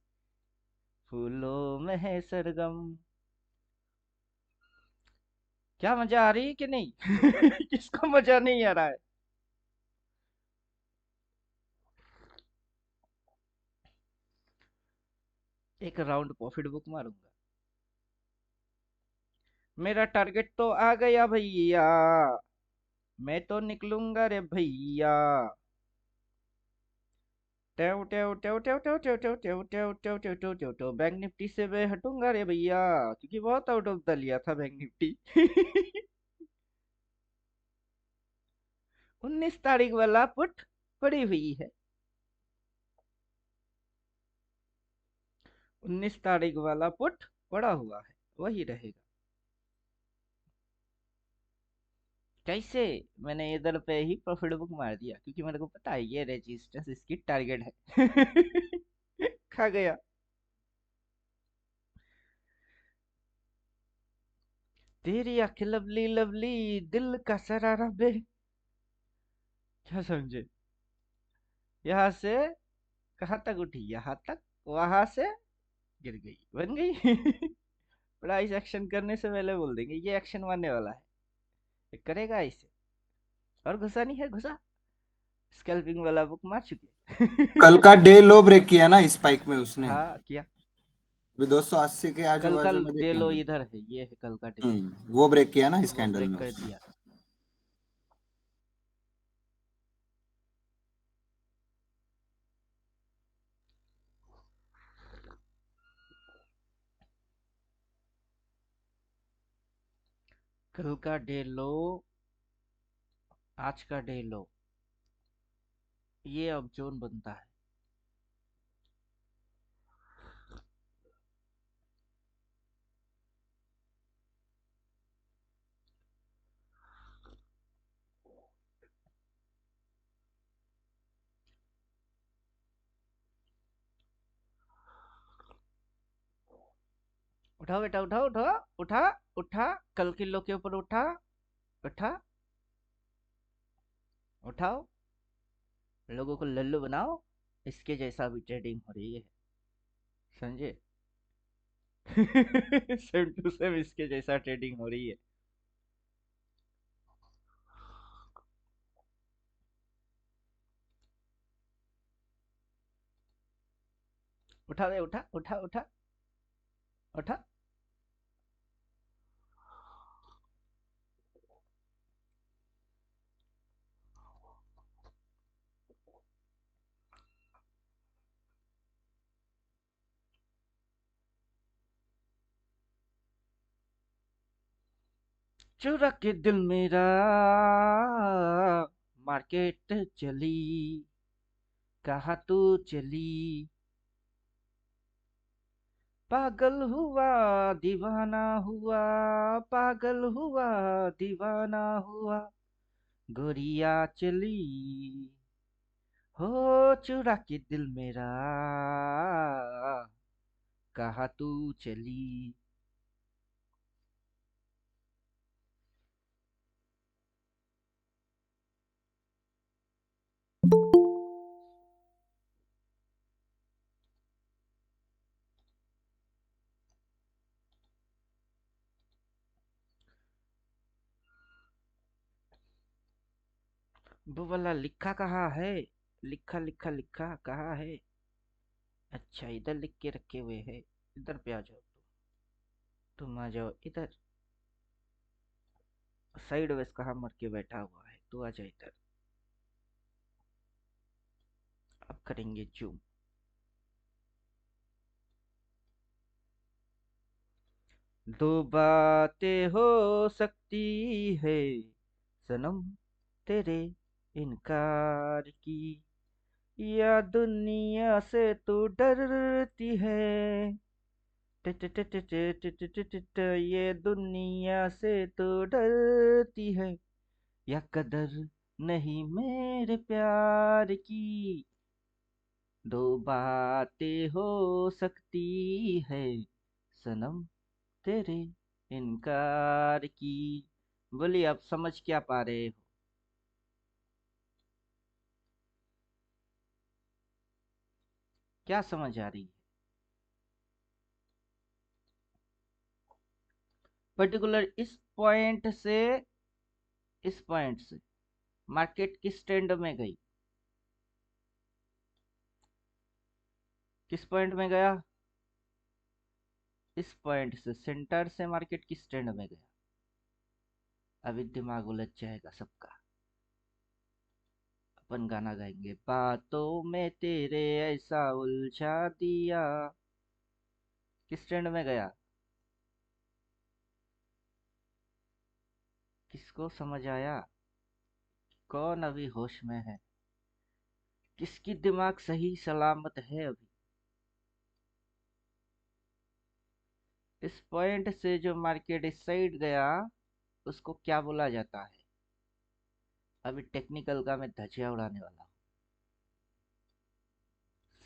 फूलों में है सरगम। क्या मजा आ रही है कि नहीं? किसको मजा नहीं आ रहा है? एक राउंड प्रॉफिट बुक मारूंगा। मेरा टारगेट तो आ गया भैया, मैं तो निकलूंगा रे भैया। टेव टेव टेव टेव टेव टेव टेव टेव टेव टेव टेव टेव टेव टेव। बैंक निफ्टी से मैं हटूंगा रे भैया, क्योंकि बहुत आउट ऑफ द लिया था बैंक निफ्टी। 19 तारीख वाला पुट पड़ी हुई है, 19 तारीख वाला पुट पड़ा हुआ है, वही रहेगा। कैसे? मैंने इधर पे ही प्रॉफिट बुक मार दिया, क्योंकि मेरे को पता है ये रेजिस्टेंस इसकी टारगेट है। खा गया। तेरी आंखें लवली लवली, दिल का सरारा बे। क्या समझे? यहाँ से कहाँ तक उठी? यहाँ तक, वहां से गिर गई, बन गई। प्राइस एक्शन करने से पहले बोल देंगे ये एक्शन मारने वाला है, ये करेगा इसे। और घुसा नहीं है, घुसा। स्कैल्पिंग वाला बुक मार कल चुके। का डे लो ब्रेक किया ना स्पाइक में उसने, हाँ किया। भी 280 के आजू कल का बाजू में डे देखा लो मैंने। इधर है, ये है कल का डे लो। वो ब्रेक किया ना इस वो कैंडल ब्रेक में कर उसने। दिया। कल का डे लो, आज का डे लो, ये अब जोन बनता है। उठाओ बेटा, उठाओ उठाओ, उठा उठा, कल के लो के ऊपर उठा, उठा, उठाओ, लोगों को लल्लू बनाओ। इसके जैसा भी ट्रेडिंग हो रही है, समझे? सेम टू सेम इसके जैसा ट्रेडिंग हो रही है। उठा दे, उठा उठा उठा उठा। चुरा के दिल मेरा मार्केट चली, कहा तू चली, पागल हुआ दीवाना हुआ, पागल हुआ दीवाना हुआ, गोरिया चली, हो चुरा के दिल मेरा, कहा तू चली। वो वाला लिखा कहाँ है? लिखा लिखा लिखा कहाँ है? अच्छा, इधर लिख के रखे हुए है। इधर पे आ जाओ, तुम आ जाओ इधर। साइड वेस कहाँ मर के बैठा हुआ है? तू आ जा इधर। अब करेंगे जूम। दो बातें हो सकती है सनम तेरे इनकार की, या दुनिया से तू डरती है, ट ट ट ट ट ट ट ट ट, ये दुनिया से तू डरती है, या कदर नहीं मेरे प्यार की। दो बातें हो सकती है सनम तेरे इनकार की। बोलिए, आप समझ क्या पा रहे हो? क्या समझ आ रही है? पर्टिकुलर इस पॉइंट से मार्केट किस ट्रेंड में गई? किस पॉइंट में गया? इस पॉइंट से, सेंटर से मार्केट किस ट्रेंड में गया? अभी दिमाग उलझ जाएगा सबका। अपन गाना गाएंगे, बातों में तेरे ऐसा उलझा दिया। किस ट्रेंड में गया? किसको समझ आया? कौन अभी होश में है? किसकी दिमाग सही सलामत है अभी? इस पॉइंट से जो मार्केट इस साइड गया, उसको क्या बोला जाता है? अभी टेक्निकल का मैं धजिया उड़ाने वाला हूँ।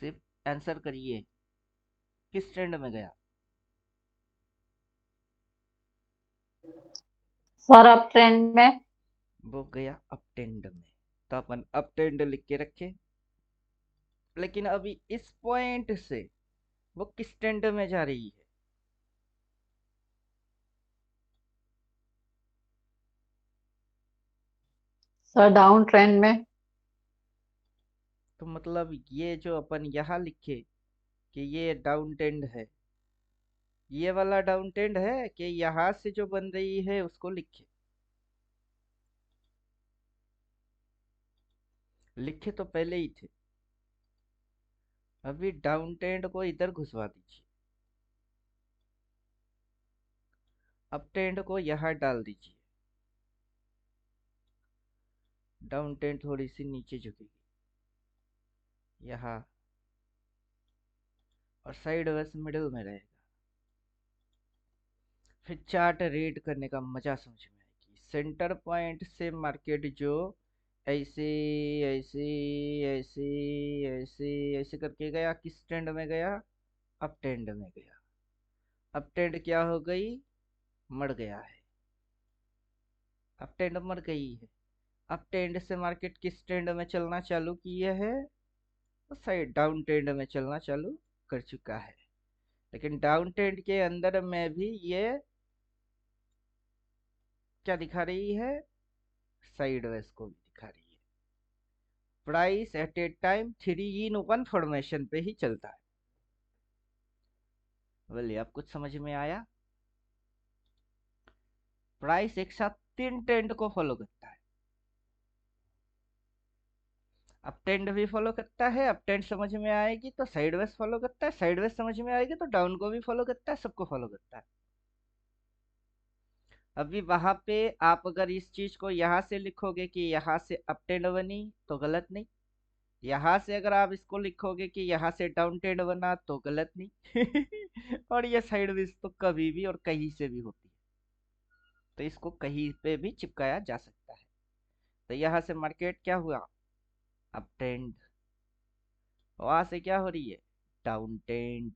सिर्फ आंसर करिए, किस ट्रेंड में गया? सर अप ट्रेंड में। वो गया अप ट्रेंड में, तो अपन अप ट्रेंड लिख के रखे। लेकिन अभी इस पॉइंट से वो किस ट्रेंड में जा रही है? सर डाउन ट्रेंड में। तो मतलब ये जो अपन यहाँ लिखे कि ये डाउन ट्रेंड है, ये वाला डाउन ट्रेंड है कि यहाँ से जो बन रही है उसको लिखे? लिखे तो पहले ही थे। अभी डाउन ट्रेंड को इधर घुसवा दीजिए, अप ट्रेंड को यहाँ डाल दीजिए। डाउन ट्रेंड थोड़ी सी नीचे झुकेगी यहाँ, और साइड वेस मिडिल में रहेगा। फिर चार्ट रीड करने का मजा समझ में आएगी। सेंटर पॉइंट से मार्केट जो ऐसे ऐसे ऐसे ऐसे ऐसे करके गया, किस ट्रेंड में गया? अप ट्रेंड में गया। अप ट्रेंड क्या हो गई, मर गया है, अप ट्रेंड मर गई है। अप ट्रेंड से मार्केट किस ट्रेंड में चलना चालू किया है, तो साइड डाउन ट्रेंड में चलना चालू कर चुका है। लेकिन डाउन ट्रेंड के अंदर में भी ये क्या दिखा रही है, साइडवेज को भी दिखा रही है। Price at a time 3 in 1 formation पे ही चलता है। बोलिए, अब कुछ समझ में आया? प्राइस एक साथ 3 ट्रेंड को फॉलो करता है। अप ट्रेंड भी फॉलो करता है, अप ट्रेंड समझ में आएगी तो साइडवेज फॉलो करता है, साइडवेज समझ में आएगी तो डाउन को भी फॉलो करता है, सबको फॉलो करता है। अभी वहां पे आप अगर इस चीज को यहां से लिखोगे कि यहाँ से अप ट्रेंड बनी तो गलत नहीं, यहाँ से अगर आप इसको लिखोगे कि यहाँ से डाउन ट्रेंड बना तो गलत नहीं। और ये साइडवेज तो कभी भी और कहीं से भी होती है, तो इसको कहीं पे भी चिपकाया जा सकता है। तो यहाँ से मार्केट क्या हुआ, अप ट्रेंड, वहां से क्या हो रही है, डाउन ट्रेंड।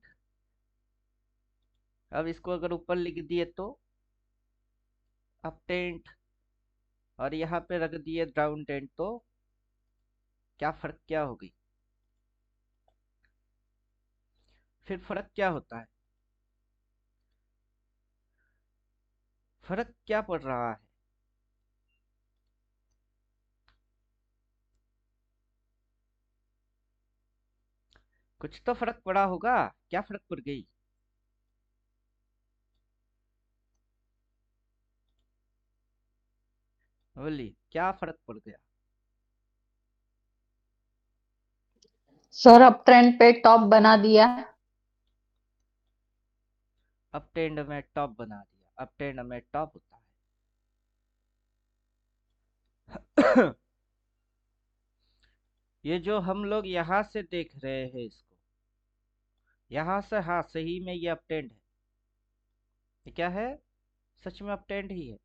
अब इसको अगर ऊपर लिख दिए तो अप ट्रेंड, और यहाँ पे रख दिए डाउन ट्रेंड, तो क्या फर्क क्या हो गई, फिर फर्क क्या होता है, फर्क क्या पड़ रहा है, कुछ तो फर्क पड़ा होगा। क्या फर्क पड़ गई, बोली क्या फर्क पड़ गया? सर अप ट्रेंड पे टॉप बना दिया। अप ट्रेंड में टॉप बना दिया, अप ट्रेंड में टॉप होता है। ये जो हम लोग यहाँ से देख रहे हैं इसको, यहाँ से, हाँ सही में ये अप ट्रेंड है, ये क्या है, सच में अप ट्रेंड ही है।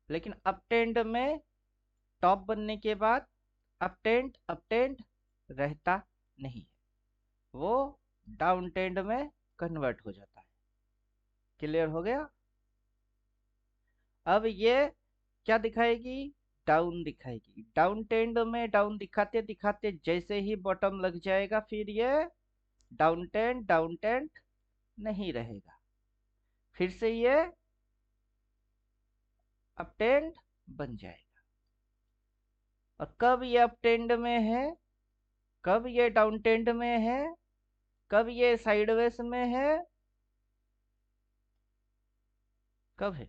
लेकिन अप ट्रेंड में टॉप बनने के बाद अप ट्रेंड रहता नहीं है, वो डाउन ट्रेंड में कन्वर्ट हो जाता है। क्लियर हो गया? अब ये क्या दिखाएगी, डाउन दिखाएगी। डाउन ट्रेंड में डाउन दिखाते दिखाते जैसे ही बॉटम लग जाएगा, फिर ये डाउन ट्रेंड नहीं रहेगा, फिर से ये अप ट्रेंड बन जाएगा। और कब ये अप ट्रेंड में है, कब ये डाउन ट्रेंड में है, कब ये साइडवेज में है, कब है,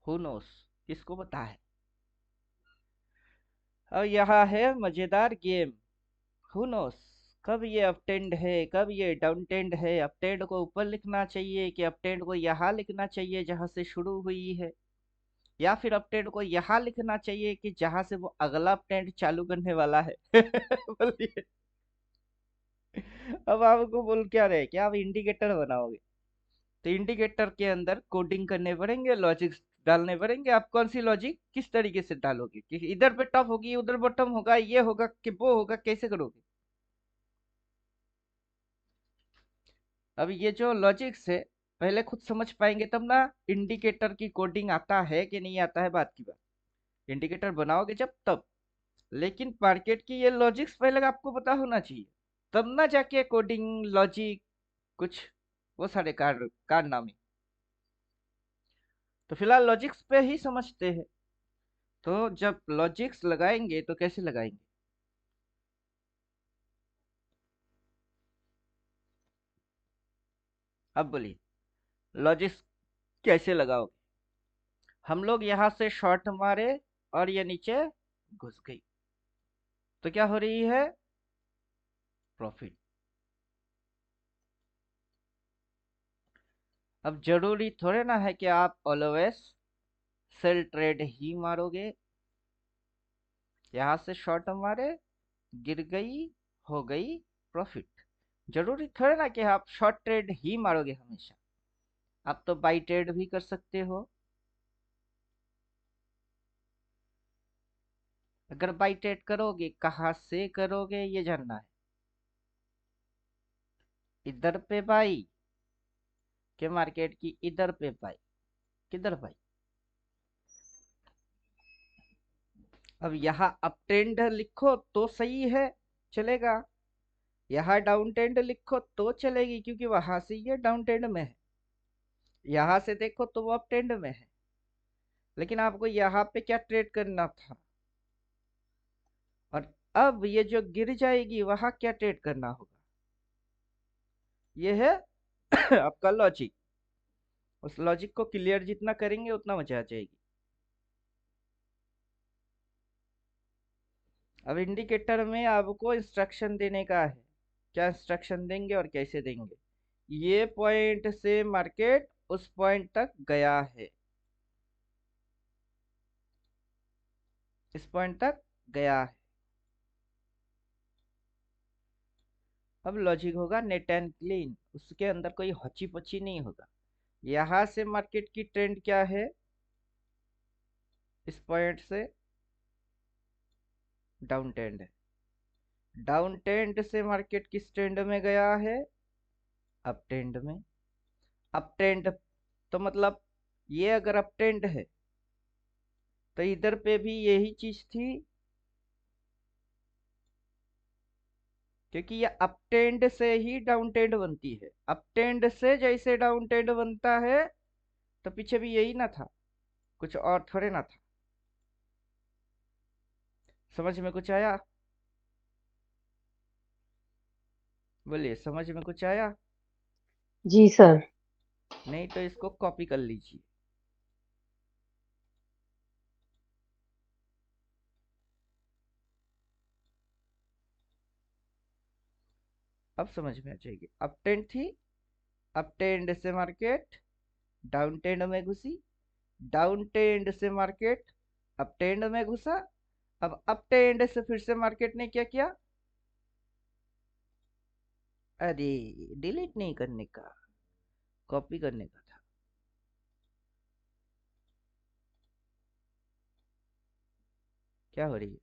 हु नोस, किसको पता है? और यहाँ है मजेदार गेम, हु नोस, कब ये अप ट्रेंड है, कब ये डाउन ट्रेंड है। अप ट्रेंड को ऊपर लिखना चाहिए कि अप ट्रेंड को यहाँ लिखना चाहिए जहां से शुरू हुई है, या फिर अप ट्रेंड को यहाँ लिखना चाहिए कि जहां से वो अगला अप ट्रेंड चालू करने वाला है। बोलिए, अब आपको बोल क्या रहे कि आप इंडिकेटर बनाओगे, तो इंडिकेटर के अंदर कोडिंग करने पड़ेंगे, लॉजिक डालने पड़ेंगे। आप कौन सी लॉजिक किस तरीके से डालोगे कि इधर पे टॉप होगी, उधर बॉटम होगा, ये होगा कि वो होगा, कैसे करोगे? अब ये जो लॉजिक्स है, पहले खुद समझ पाएंगे तब ना इंडिकेटर की कोडिंग आता है कि नहीं आता है, बात की बात। इंडिकेटर बनाओगे जब तब, लेकिन मार्केट की ये लॉजिक्स पहले आपको पता होना चाहिए, तब ना जाके कोडिंग लॉजिक कुछ वो सारे कारनामे। तो फिलहाल लॉजिक्स पे ही समझते हैं। तो जब लॉजिक्स लगाएंगे तो कैसे लगाएंगे, अब बोलिए, लॉजिक्स कैसे लगाओगे? हम लोग यहाँ से शॉर्ट मारे और ये नीचे घुस गई, तो क्या हो रही है, प्रॉफिट। अब जरूरी थोड़े ना है कि आप ऑलवेज सेल ट्रेड ही मारोगे। यहाँ से शॉर्ट मारे, गिर गई, हो गई प्रॉफिट। जरूरी थोड़े ना कि आप शॉर्ट ट्रेड ही मारोगे हमेशा, आप तो बाई ट्रेड भी कर सकते हो। अगर बाई ट्रेड करोगे, कहाँ से करोगे ये जानना है। इधर पे बाई, कि मार्केट की इधर पे पाई, किधर पाई। अब यहाँ अप ट्रेंड लिखो तो सही है, चलेगा। यहाँ डाउन ट्रेंड लिखो तो चलेगी, क्योंकि वहां से ये डाउन ट्रेंड में है। यहाँ से देखो तो वो अप ट्रेंड में है। लेकिन आपको यहाँ पे क्या ट्रेड करना था, और अब ये जो गिर जाएगी वहां क्या ट्रेड करना होगा। ये है आपका लॉजिक। उस लॉजिक को क्लियर जितना करेंगे उतना मजा आ जाएगी। अब इंडिकेटर में आपको इंस्ट्रक्शन देने का है, क्या इंस्ट्रक्शन देंगे और कैसे देंगे। ये पॉइंट से मार्केट उस पॉइंट तक गया है, इस पॉइंट तक गया है। अब लॉजिक होगा नेट एंड क्लीन, उसके अंदर कोई हची पची नहीं होगा। यहां से मार्केट की ट्रेंड क्या है, इस पॉइंट से डाउन ट्रेंड है। डाउन ट्रेंड से मार्केट किस ट्रेंड में गया है, अप ट्रेंड में। अप ट्रेंड तो मतलब ये अगर अप ट्रेंड है तो इधर पे भी यही चीज थी, क्योंकि ये अप ट्रेंड से ही डाउन ट्रेंड बनती है। अप ट्रेंड से जैसे डाउन ट्रेंड बनता है तो पीछे भी यही ना था, कुछ और थोड़े ना था। समझ में कुछ आया, बोलिए समझ में कुछ आया। जी सर। नहीं तो इसको कॉपी कर लीजिए। अब समझ में आ जाएगी। अप ट्रेंड थी, अप ट्रेंड से मार्केट डाउन ट्रेंड में घुसी, डाउन ट्रेंड से मार्केट अप ट्रेंड में घुसा। अब अप ट्रेंड से फिर से मार्केट ने क्या किया, अरे डिलीट नहीं करने का, कॉपी करने का था। क्या हो रही है,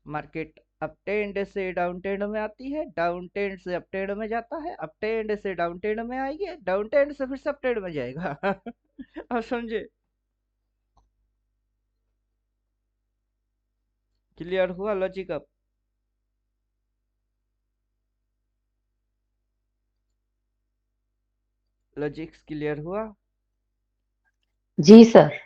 मार्केट अप ट्रेंड से डाउन ट्रेंड में आती है, डाउन ट्रेंड से अप ट्रेंड में जाता है, अप ट्रेंड से डाउन ट्रेंड में आएगी, डाउन ट्रेंड से फिर से अप ट्रेंड में जाएगा। अब समझे, क्लियर हुआ लॉजिक। अब लॉजिक क्लियर हुआ। जी सर।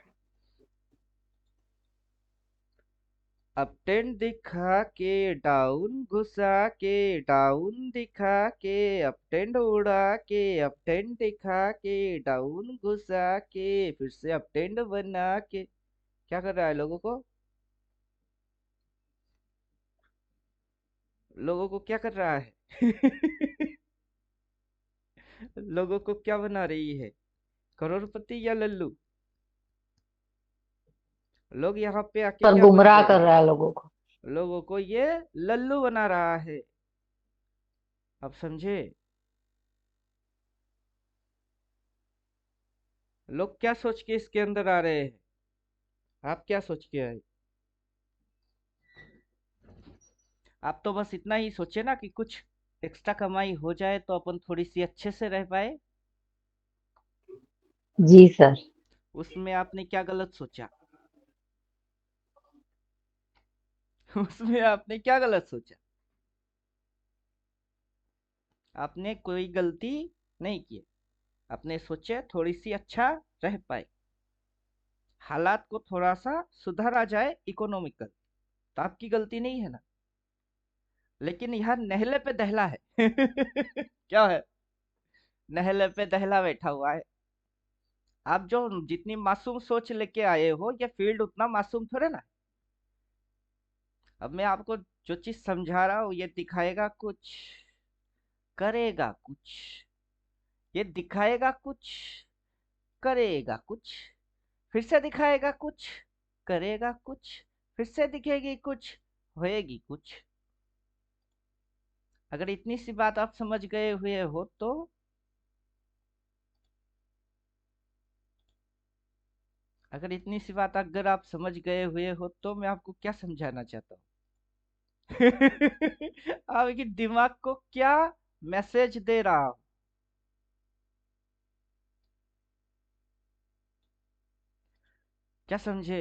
अप ट्रेंड दिखा के डाउन घुसा के, डाउन दिखा के अप ट्रेंड उड़ा के, अप ट्रेंड दिखा के डाउन घुसा के, फिर से अप ट्रेंड बना के। क्या कर रहा है लोगों को, लोगों को क्या कर रहा है। लोगों को क्या बना रही है, करोड़पति या लल्लू। लोग यहाँ पे आके पर क्या बन गुमराह रहे कर हैं, रहा है लोगों को। लोगों को ये लल्लू बना रहा है। अब समझे, लोग क्या सोच के इसके अंदर आ रहे हैं, आप क्या सोच के आए। आप तो बस इतना ही सोचे ना कि कुछ एक्स्ट्रा कमाई हो जाए तो अपन थोड़ी सी अच्छे से रह पाए। जी सर। उसमें आपने क्या गलत सोचा। उसमें आपने क्या गलत सोचा, आपने कोई गलती नहीं की। आपने सोचे थोड़ी सी अच्छा रह पाए, हालात को थोड़ा सा सुधार आ जाए इकोनॉमिकल, तो आपकी गलती नहीं है ना। लेकिन यहाँ नहले पे दहला है। क्या है, नहले पे दहला बैठा हुआ है। आप जो जितनी मासूम सोच लेके आए हो, ये फील्ड उतना मासूम थोड़े ना है। अब मैं आपको जो चीज समझा रहा हूँ, ये दिखाएगा कुछ, करेगा कुछ। ये दिखाएगा कुछ, करेगा कुछ, फिर से दिखाएगा कुछ, करेगा कुछ, फिर से दिखेगी कुछ, होएगी कुछ। अगर इतनी सी बात आप समझ गए हुए हो तो अगर इतनी सी बात अगर आप समझ गए हुए हो तो मैं आपको क्या समझाना चाहता हूँ। आपके दिमाग को क्या मैसेज दे रहा हूं। क्या समझे?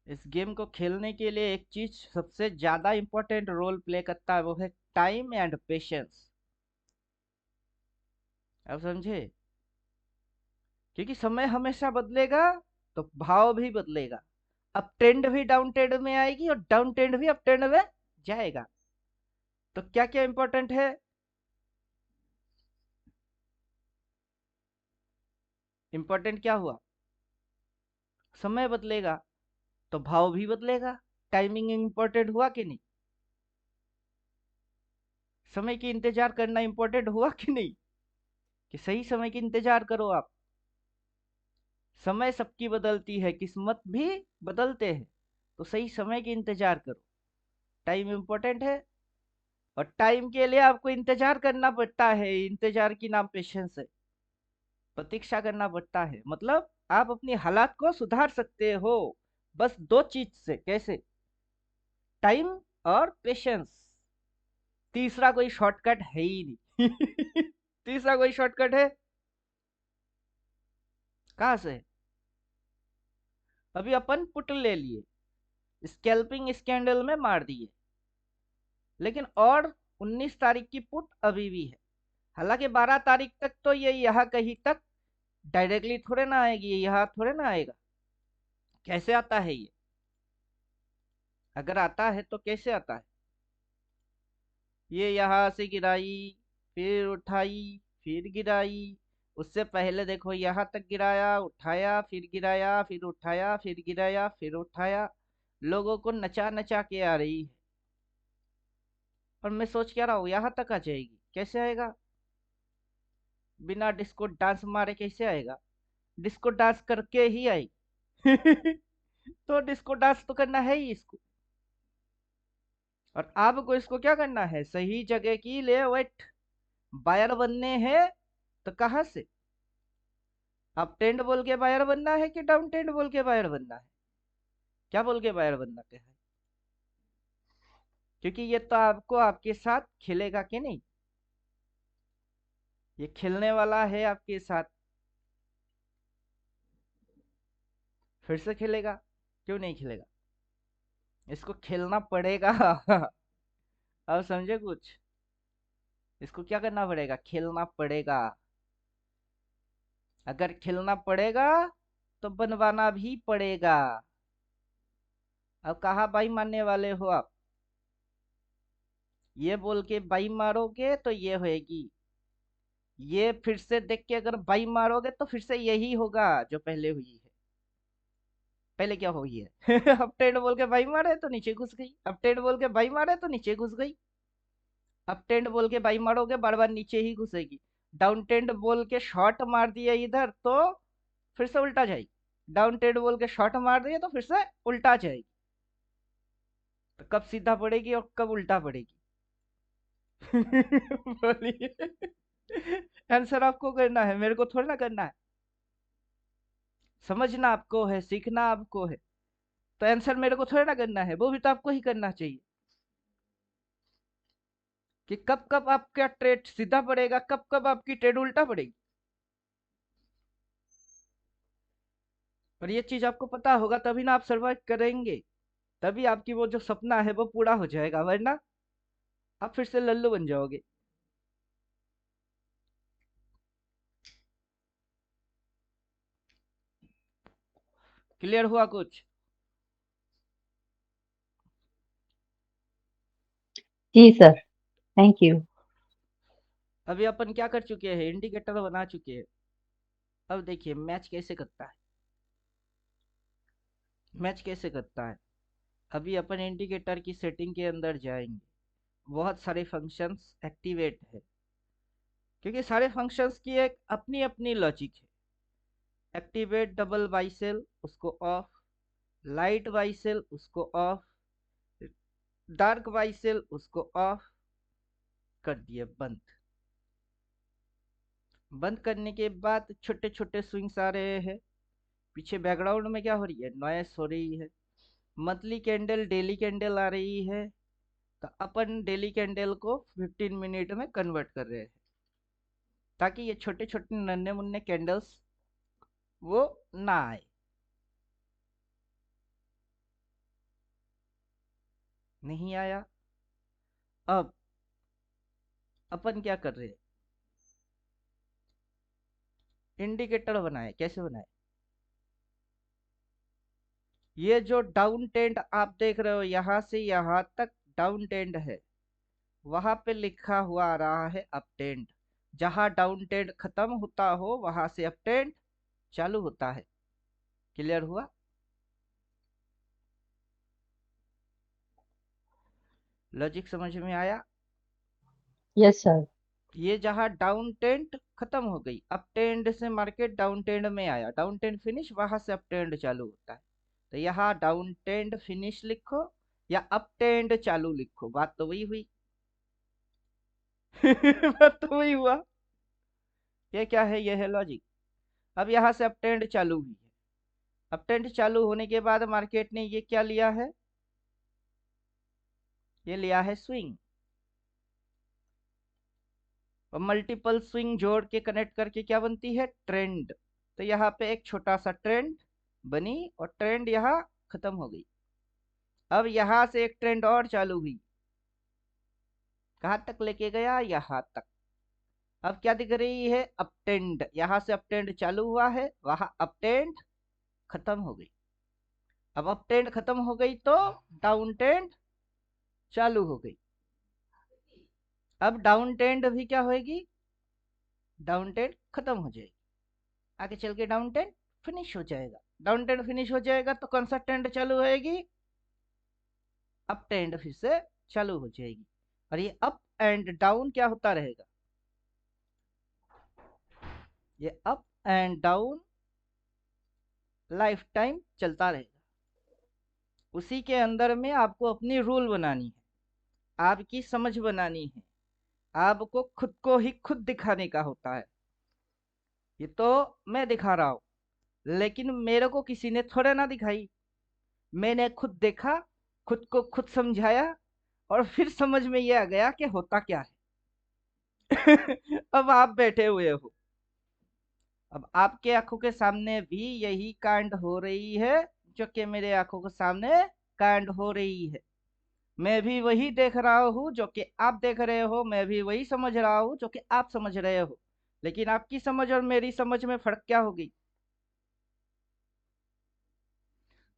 इस गेम को खेलने के लिए एक चीज सबसे ज्यादा इंपॉर्टेंट रोल प्ले करता है, वो है टाइम एंड पेशेंस। अब समझे? क्योंकि समय हमेशा बदलेगा तो भाव भी बदलेगा। अप ट्रेंड भी डाउन ट्रेंड में आएगी और डाउन ट्रेंड भी अप ट्रेंड में जाएगा। तो क्या क्या इंपॉर्टेंट है? इंपॉर्टेंट क्या हुआ? समय बदलेगा तो भाव भी बदलेगा। टाइमिंग इंपॉर्टेंट हुआ कि नहीं? समय की इंतजार करना इंपॉर्टेंट हुआ कि नहीं? कि सही समय की इंतजार करो आप। समय सबकी बदलती है, किस्मत भी बदलते हैं, तो सही समय की इंतजार करो। टाइम इंपॉर्टेंट है और टाइम के लिए आपको इंतजार करना पड़ता है। इंतजार की नाम पेशेंस है। प्रतीक्षा करना पड़ता है, मतलब आप अपनी हालात को सुधार सकते हो बस दो चीज से। कैसे? टाइम और पेशेंस। तीसरा कोई शॉर्टकट है ही नहीं। तीसरा कोई शॉर्टकट है कहां से? अभी अपन पुट ले लिए, स्कैल्पिंग स्कैंडल में मार दिए, लेकिन और 19 तारीख की पुट अभी भी है। हालांकि 12 तारीख तक तो ये यहाँ कहीं तक डायरेक्टली थोड़े ना आएगी, यहाँ थोड़े ना आएगा। कैसे आता है ये? अगर आता है तो कैसे आता है? ये यहाँ से गिराई, फिर उठाई, फिर गिराई। उससे पहले देखो यहाँ तक गिराया, उठाया, फिर गिराया, फिर उठाया, फिर गिराया, फिर उठाया। लोगों को नचा नचा के आ रही है। और मैं सोच क्या रहा हूँ यहाँ तक आ जाएगी। कैसे आएगा? बिना डिस्को डांस मारे कैसे आएगा? डिस्को डांस करके ही आई। तो डिस्को डांस तो करना है ही इसको। और आपको इसको क्या करना है? सही जगह की ले वेट। बायर बनने हैं तो कहां से? आप ट्रेंड बोल के बायर बनना है कि डाउन ट्रेंड बोल के बायर बनना है? क्या बोल के बायर बनना है? क्योंकि ये तो आपको आपके साथ खेलेगा कि नहीं। ये खेलने वाला है आपके साथ। फिर से खेलेगा? क्यों नहीं खेलेगा? इसको खेलना पड़ेगा। अब समझे कुछ? इसको क्या करना पड़ेगा? खेलना पड़ेगा। अगर खेलना पड़ेगा तो बनवाना भी पड़ेगा। अब कहा बाई मानने वाले हो आप? ये बोल के बाई मारोगे तो ये होएगी। ये फिर से देख के अगर बाई मारोगे तो फिर से यही होगा जो पहले हुई है। पहले क्या हुई है? अब ट्रेंड बोल के बाई मारे तो नीचे घुस गई, अब ट्रेंड बोल के बाई मारे तो नीचे घुस गई। अब ट्रेंड बोल के बाई मारोगे बार बार नीचे ही घुसेगी। डाउन ट्रेंड बोल के शॉर्ट मार दिया इधर तो फिर से उल्टा जाएगी। डाउन ट्रेंड बोल के शॉर्ट मार दिया तो फिर से उल्टा जाएगी। तो कब सीधा पड़ेगी और कब उल्टा पड़ेगी? बोलिए। आंसर आपको करना है, मेरे को थोड़ा ना करना है। समझना आपको है, सीखना आपको है। तो आंसर मेरे को थोड़ा ना करना है, वो भी तो आपको ही करना चाहिए। कि कब कब आपका ट्रेड सीधा पड़ेगा, कब कब आपकी ट्रेड उल्टा पड़ेगी। और ये चीज आपको पता होगा तभी ना आप सर्वाइव करेंगे। तभी आपकी वो जो सपना है वो पूरा हो जाएगा, वरना आप फिर से लल्लू बन जाओगे। क्लियर हुआ कुछ? जी सर, थैंक यू। अभी अपन क्या कर चुके हैं? इंडिकेटर बना चुके हैं। अब देखिए मैच कैसे करता है। मैच कैसे करता है? अभी अपन इंडिकेटर की सेटिंग के अंदर जाएंगे। बहुत सारे फंक्शंस एक्टिवेट है, क्योंकि सारे फंक्शंस की एक अपनी अपनी लॉजिक है। एक्टिवेट डबल बाइसेल उसको ऑफ, लाइट बाइसेल उसको ऑफ, डार्क बाइसेल उसको ऑफ कर दिए बंद। बंद करने के बाद छोटे छोटे स्विंग्स आ रहे हैं। पीछे बैकग्राउंड में क्या हो रही है? नॉइस हो रही है। मंथली कैंडल, डेली कैंडल आ रही है। तो अपन डेली कैंडल को 15 मिनट में कन्वर्ट कर रहे हैं, ताकि ये छोटे छोटे नन्हे मुन्ने कैंडल्स वो ना आए। नहीं आया। अब अपन क्या कर रहे हैं, इंडिकेटर बनाए। कैसे बनाए? ये जो डाउन ट्रेंड आप देख रहे हो, यहां से यहां तक डाउन ट्रेंड है, वहां पे लिखा हुआ आ रहा है अप ट्रेंड। जहां डाउन ट्रेंड खत्म होता हो वहां से अप ट्रेंड चालू होता है। क्लियर हुआ? लॉजिक समझ में आया? Yes, sir. ये जहां डाउन ट्रेंड खत्म हो गई, अप ट्रेंड से मार्केट डाउन ट्रेंड में आया, डाउन ट्रेंड फिनिश, वहां से अप ट्रेंड चालू होता है। तो यहाँ डाउन ट्रेंड फिनिश लिखो या अप ट्रेंड चालू लिखो, बात तो वही हुई। बात तो वही हुआ। ये क्या है? ये है लॉजिक। अब यहाँ से अप ट्रेंड चालू हुई है। अप ट्रेंड चालू होने के बाद मार्केट ने ये क्या लिया है? ये लिया है स्विंग। और मल्टीपल स्विंग जोड़ के कनेक्ट करके क्या बनती है? ट्रेंड। तो यहाँ पे एक छोटा सा ट्रेंड बनी और ट्रेंड यहाँ खत्म हो गई। अब यहाँ से एक ट्रेंड और चालू हुई, कहाँ तक लेके गया? यहाँ तक। अब क्या दिख रही है? Up trend. यहाँ से अप ट्रेंड चालू हुआ है, वहां अप ट्रेंड खत्म हो गई। अब अप ट्रेंड खत्म हो गई तो डाउन ट्रेंड चालू हो गई। अब डाउन ट्रेंड भी क्या होगी? डाउन ट्रेंड खत्म हो जाएगी। आगे चल के डाउन ट्रेंड फिनिश हो जाएगा। डाउन ट्रेंड फिनिश हो जाएगा तो कौन सा ट्रेंड चालू होएगी? अप ट्रेंड फिर से चालू हो जाएगी। और ये अप एंड डाउन क्या होता रहेगा? ये up and down life time चलता रहेगा। उसी के अंदर में आपको अपनी रूल बनानी है, आपकी समझ बनानी है, आपको खुद को ही खुद दिखाने का होता है। ये तो मैं दिखा रहा हूं, लेकिन मेरे को किसी ने थोड़ा ना दिखाई। मैंने खुद देखा, खुद को खुद समझाया, और फिर समझ में ये आ गया कि होता क्या है। अब आप बैठे हुए हो, अब आपके आंखों के सामने भी यही कांड हो रही है जो कि मेरे आंखों के सामने कांड हो रही है। मैं भी वही देख रहा हूँ जो कि आप देख रहे हो, मैं भी वही समझ रहा हूँ जो कि आप समझ रहे हो। लेकिन आपकी समझ और मेरी समझ में फर्क क्या होगी?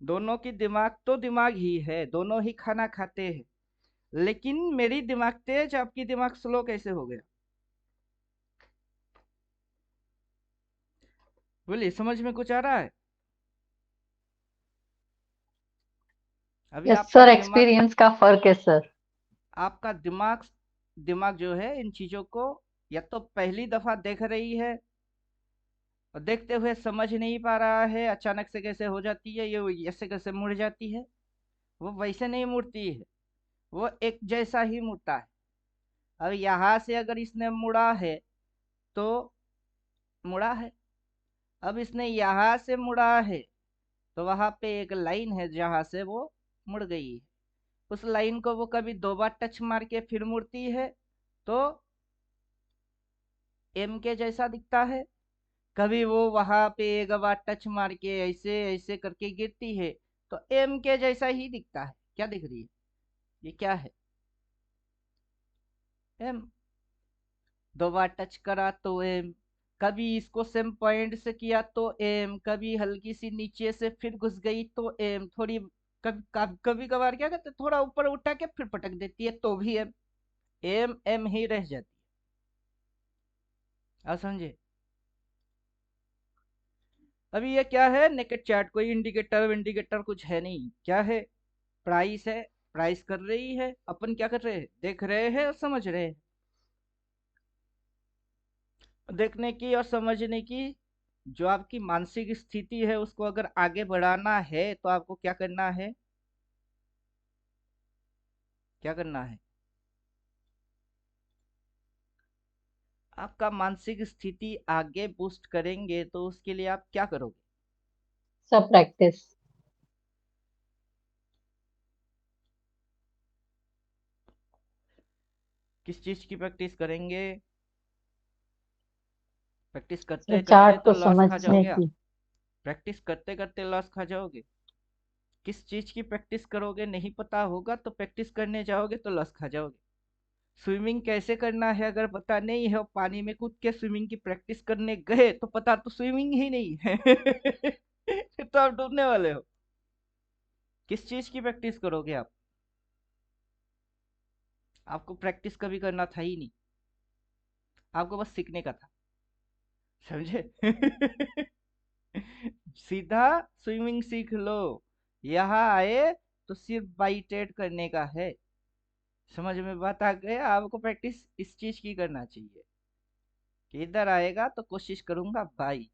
दोनों की दिमाग तो दिमाग ही है, दोनों ही खाना खाते हैं, लेकिन मेरी दिमाग तेज, आपकी दिमाग स्लो कैसे हो गया? बोलिए, समझ में कुछ आ रहा है? अभी Yes, आपका sir. दिमाग, Experience का फर्क है सर. आपका दिमाग दिमाग जो है इन चीजों को या तो पहली दफा देख रही है और देखते हुए समझ नहीं पा रहा है, अचानक से कैसे हो जाती है, ये ऐसे कैसे मुड़ जाती है। वो वैसे नहीं मुड़ती है, वो एक जैसा ही मुड़ता है। अब यहाँ से अगर इसने मुड़ा है तो मुड़ा है, अब इसने यहाँ से मुड़ा है तो वहां पे एक लाइन है जहां से वो मुड़ गई है। उस लाइन को वो कभी 2 बार टच मार के फिर मुड़ती है तो एम के जैसा दिखता है, कभी वो वहां पे एक बार टच मार के ऐसे ऐसे करके गिरती है तो एम के जैसा ही दिखता है। क्या दिख रही है? ये क्या है? एम। 2 बार टच करा तो एम, कभी इसको सेम पॉइंट से किया तो एम, कभी हल्की सी नीचे से फिर घुस गई तो एम, थोड़ी कभी कभार क्या करते, थोड़ा ऊपर उठा के फिर पटक देती है तो भी एम। एम एम ही रह जाती है। आप समझे? अभी ये क्या है? नेकेड चार्ट, कोई इंडिकेटर इंडिकेटर कुछ है नहीं। क्या है? प्राइस है, प्राइस कर रही है, अपन क्या कर रहे हैं? देख रहे हैं और समझ रहे हैं। देखने की और समझने की जो आपकी मानसिक स्थिति है उसको अगर आगे बढ़ाना है तो आपको क्या करना है? क्या करना है? आपका मानसिक स्थिति आगे बूस्ट करेंगे तो उसके लिए आप क्या करोगे? Sir, practice. किस चीज की प्रैक्टिस करेंगे? प्रैक्टिस करते सर करते चार्ट तो को लॉस खा समझने जाओगे आप। की। प्रैक्टिस करते करते लॉस खा जाओगे। किस चीज की प्रैक्टिस करोगे नहीं पता होगा तो प्रैक्टिस करने जाओगे तो लॉस खा जाओगे। स्विमिंग कैसे करना है अगर पता नहीं है और पानी में कूद के स्विमिंग की प्रैक्टिस करने गए तो पता तो स्विमिंग ही नहीं है तो आप डूबने वाले हो। किस चीज की प्रैक्टिस करोगे आप? आपको प्रैक्टिस कभी करना था ही नहीं, आपको बस सीखने का था। समझे? सीधा स्विमिंग सीख लो। यहाँ आए तो सिर्फ बाइटेड करने का है। समझ में बात आ गया? आपको प्रैक्टिस इस चीज की करना चाहिए कि इधर आएगा तो कोशिश करूंगा बाई।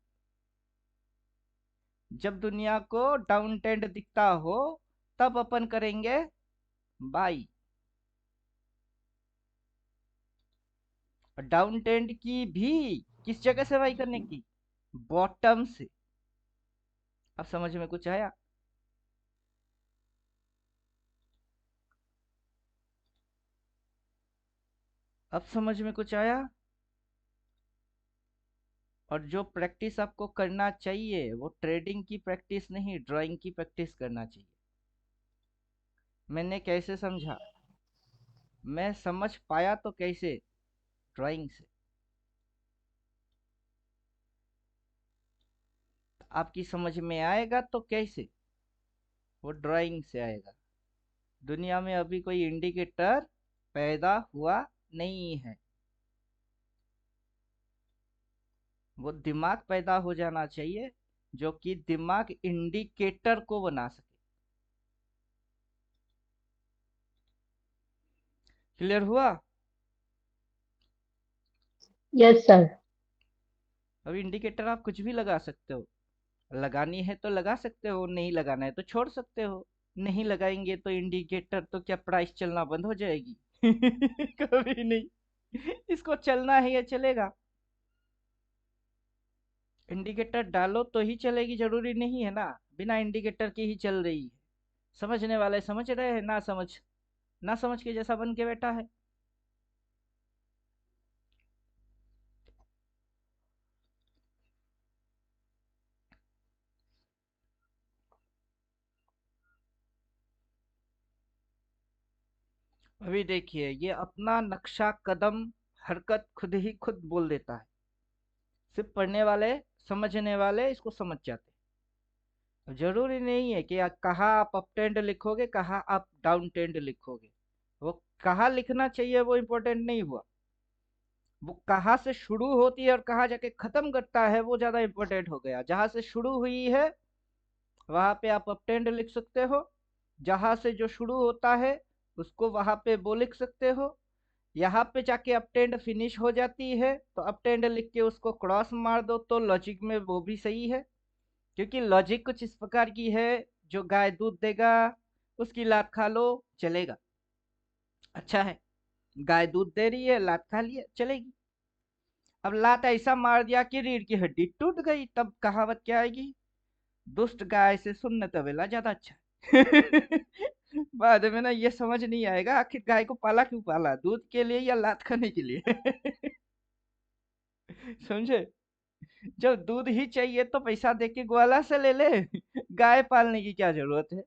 जब दुनिया को डाउन ट्रेंड दिखता हो तब अपन करेंगे बाई। और डाउन ट्रेंड की भी किस जगह से बाई करने की? बॉटम से। अब समझ में कुछ आया? अब समझ में कुछ आया? और जो प्रैक्टिस आपको करना चाहिए वो ट्रेडिंग की प्रैक्टिस नहीं, ड्राइंग की प्रैक्टिस करना चाहिए। मैंने कैसे समझा? मैं समझ पाया तो कैसे? ड्राइंग से। आपकी समझ में आएगा तो कैसे? वो ड्राइंग से आएगा। दुनिया में अभी कोई इंडिकेटर पैदा हुआ नहीं है। वो दिमाग पैदा हो जाना चाहिए जो कि दिमाग इंडिकेटर को बना सके। क्लियर हुआ? Yes sir. अब इंडिकेटर आप कुछ भी लगा सकते हो। लगानी है तो लगा सकते हो, नहीं लगाना है तो छोड़ सकते हो। नहीं लगाएंगे तो इंडिकेटर तो क्या प्राइस चलना बंद हो जाएगी? कभी नहीं। इसको चलना है या चलेगा। इंडिकेटर डालो तो ही चलेगी जरूरी नहीं है ना, बिना इंडिकेटर के ही चल रही है। समझने वाले समझ रहे हैं, ना समझ के जैसा बन के बैठा है। अभी देखिए ये अपना नक्शा कदम हरकत खुद ही खुद बोल देता है। सिर्फ पढ़ने वाले समझने वाले इसको समझ जाते हैं। जरूरी नहीं है कि कहाँ आप अप ट्रेंड लिखोगे कहाँ आप डाउन ट्रेंड लिखोगे। वो कहाँ लिखना चाहिए वो इम्पोर्टेंट नहीं हुआ। वो कहाँ से शुरू होती है और कहाँ जाके खत्म करता है वो ज्यादा इम्पोर्टेंट हो गया। जहां से शुरू हुई है वहां पे आप अप ट्रेंड लिख सकते हो। जहां से जो शुरू होता है उसको वहां पे वो लिख सकते हो। यहाँ पे जाके अप ट्रेंड फिनिश हो जाती है तो अप ट्रेंड लिख के उसको क्रॉस मार दो तो लॉजिक में वो भी सही है। क्योंकि लॉजिक कुछ इस प्रकार की है, जो गाय दूध देगा उसकी लात खा लो चलेगा। अच्छा है, गाय दूध दे रही है लात खा लिया चलेगी। अब लात ऐसा मार दिया कि रीढ़ की हड्डी टूट गई तब कहावत क्या आएगी? दुष्ट गाय से सुन्न तबेला ज्यादा अच्छा है। बाद में ना ये समझ नहीं आएगा आखिर गाय को पाला क्यों, पाला दूध के लिए या लात खाने के लिए? समझे? जब दूध ही चाहिए तो पैसा दे के ग्वाला से ले ले। गाय पालने की क्या जरूरत है?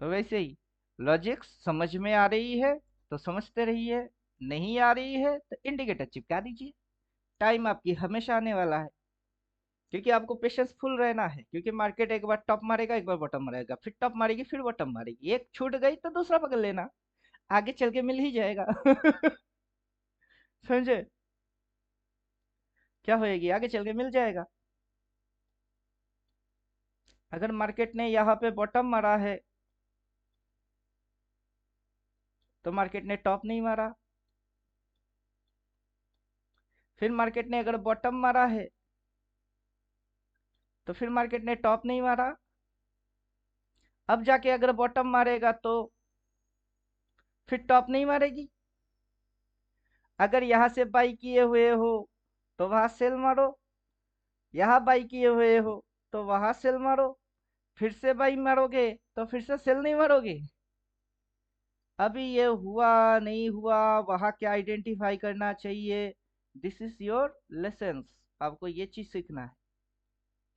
तो वैसे ही लॉजिक समझ में आ रही है तो समझते रहिए, नहीं आ रही है तो इंडिकेटर चिपका दीजिए। टाइम आपकी हमेशा आने वाला है। क्योंकि आपको पेशेंस फुल रहना है, क्योंकि मार्केट एक बार टॉप मारेगा एक बार बॉटम मारेगा, फिर टॉप मारेगी फिर बॉटम मारेगी। एक छूट गई तो दूसरा पकड़ लेना, आगे चल के मिल ही जाएगा। समझे? क्या होएगी आगे चल के मिल जाएगा। अगर मार्केट ने यहाँ पे बॉटम मारा है तो मार्केट ने टॉप नहीं मारा। फिर मार्केट ने अगर बॉटम मारा है तो फिर मार्केट ने टॉप नहीं मारा। अब जाके अगर बॉटम मारेगा तो फिर टॉप नहीं मारेगी। अगर यहाँ से बाई किए हुए हो तो वहां सेल मारो, यहाँ बाई किए हुए हो तो वहां सेल मारो। फिर से बाई मारोगे तो फिर से सेल नहीं मारोगे। अभी ये हुआ नहीं हुआ, वहां क्या आइडेंटिफाई करना चाहिए, दिस इज योर लेसन्स। आपको ये चीज सीखना है।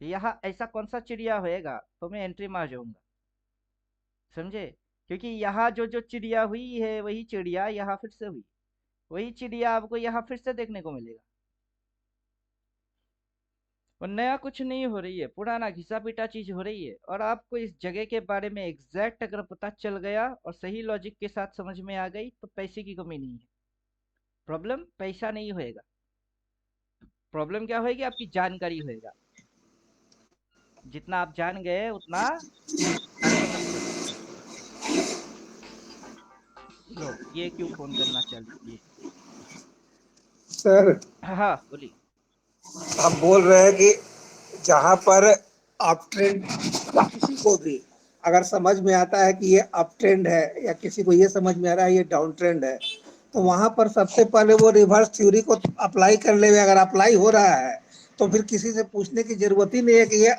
यहाँ ऐसा कौन सा चिड़िया होएगा तो मैं एंट्री मार जाऊंगा, समझे? क्योंकि यहाँ जो जो चिड़िया हुई है वही चिड़िया यहाँ फिर से हुई, वही चिड़िया आपको यहाँ फिर से देखने को मिलेगा। और नया कुछ नहीं हो रही है, पुराना घिसा पीटा चीज हो रही है। और आपको इस जगह के बारे में एग्जैक्ट अगर पता चल गया और सही लॉजिक के साथ समझ में आ गई तो पैसे की कमी नहीं है। प्रॉब्लम पैसा नहीं होएगा, प्रॉब्लम क्या होएगी, आपकी जानकारी होएगा। जितना आप जान गए उतना आगे मत बढ़ो। लो ये क्यों फोन करना चालू किए? सर हाँ बोलिए। आप बोल रहे हैं कि जहां पर अप ट्रेंड किसी को भी अगर समझ में आता है कि ये अप ट्रेंड है या किसी को ये समझ में आ रहा है ये डाउन ट्रेंड है, तो वहां पर सबसे पहले वो रिवर्स थ्योरी को अप्लाई कर ले। अगर अप्लाई हो रहा है तो फिर किसी से पूछने की जरूरत ही नहीं है कि ये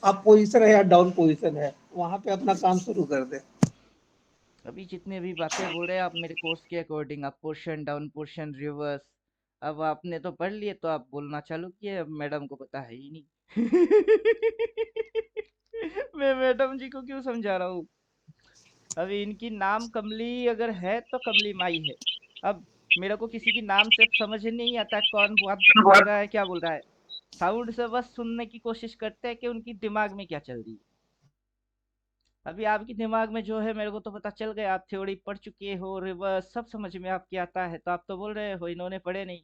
अप पोजीशन है या डाउन पोजीशन है, वहां पे अपना काम शुरू कर दे। अभी जितने भी बातें बोल रहे हैं आप मेरे कोर्स के अकॉर्डिंग, आप पोर्शन डाउन पोर्शन रिवर्स, अब आपने तो पढ़ लिए तो आप बोलना चालू किए, अब मैडम को पता है ही नहीं। मैं मैडम जी को क्यों समझा रहा हूँ? अभी इनकी नाम कमली अगर है तो कमली माई है। अब मेरे को किसी की नाम से समझ नहीं आता कौन बात बोल रहा है क्या बोल रहा है, साउंड से बस सुनने की कोशिश करते हैं कि उनकी दिमाग में क्या चल रही है। अभी आपके दिमाग में जो है मेरे को तो पता चल गया, आप थ्योरी पढ़ चुके हो, रिवर्स सब समझ में आपके आता है, तो आप तो बोल रहे हो इन्होंने पढ़े नहीं।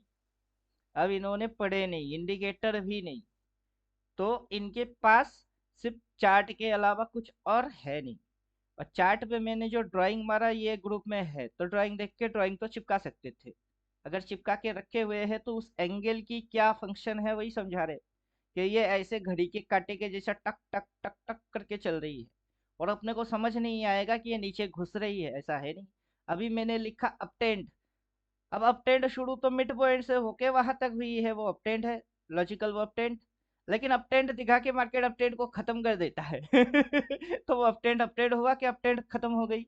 अब इन्होंने पढ़े नहीं, इंडिकेटर भी नहीं, तो इनके पास सिर्फ चार्ट के अलावा कुछ और है नहीं। और चार्ट पे मैंने जो ड्राइंग मारा ये ग्रुप में है, तो ड्राइंग देख के ड्राइंग तो चिपका सकते थे। अगर चिपका के रखे हुए हैं तो उस एंगल की क्या फंक्शन है वही समझा रहे कि ये ऐसे घड़ी के कांटे के जैसा टक टक टक टक करके चल रही है। और अपने को समझ नहीं आएगा कि ये नीचे घुस रही है, ऐसा है नहीं। अभी मैंने लिखा अपटेंड, अब अपटेंड शुरू तो मिड पॉइंट से होके वहां तक हुई है, वो अपटेंड है, लॉजिकल वो अपटेंड। लेकिन अपटेंड दिखा के मार्केट अपटेंड को खत्म कर देता है। तो वो अपटेंड अपटेंड हुआ कि अपटेंड खत्म हो गई।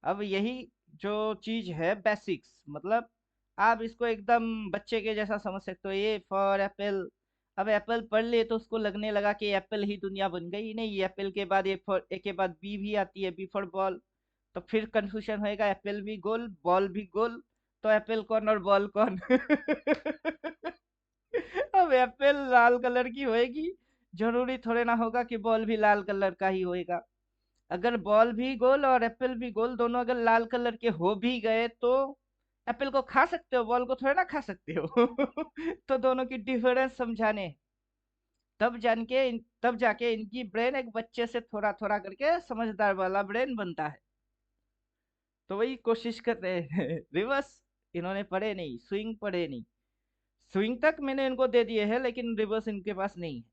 अब यही जो चीज है बेसिक्स, मतलब आप इसको एकदम बच्चे के जैसा समझ सकते हो, ये फॉर एप्पल। अब एप्पल पढ़ लिए तो उसको लगने लगा कि एप्पल ही दुनिया बन गई, नहीं, ये एप्पल के बाद ए के बाद बी भी आती है, बी फॉर बॉल। तो फिर कंफ्यूजन होएगा, एप्पल भी गोल बॉल भी गोल, तो एप्पल कौन और बॉल कौन? अब एप्पल लाल कलर की होएगी, जरूरी थोड़े ना होगा कि बॉल भी लाल कलर का ही होएगा। अगर बॉल भी गोल और एप्पल भी गोल दोनों अगर लाल कलर के हो भी गए तो एप्पल को खा सकते हो, बॉल को थोड़ा ना खा सकते हो। तो दोनों की डिफरेंस समझाने हैं। तब जाके इनकी ब्रेन एक बच्चे से थोड़ा थोड़ा करके समझदार वाला ब्रेन बनता है। तो वही कोशिश कर रहे हैं। रिवर्स इन्होंने पढ़े नहीं, स्विंग पढ़े नहीं, स्विंग तक मैंने इनको दे दिए हैं लेकिन रिवर्स इनके पास नहीं है।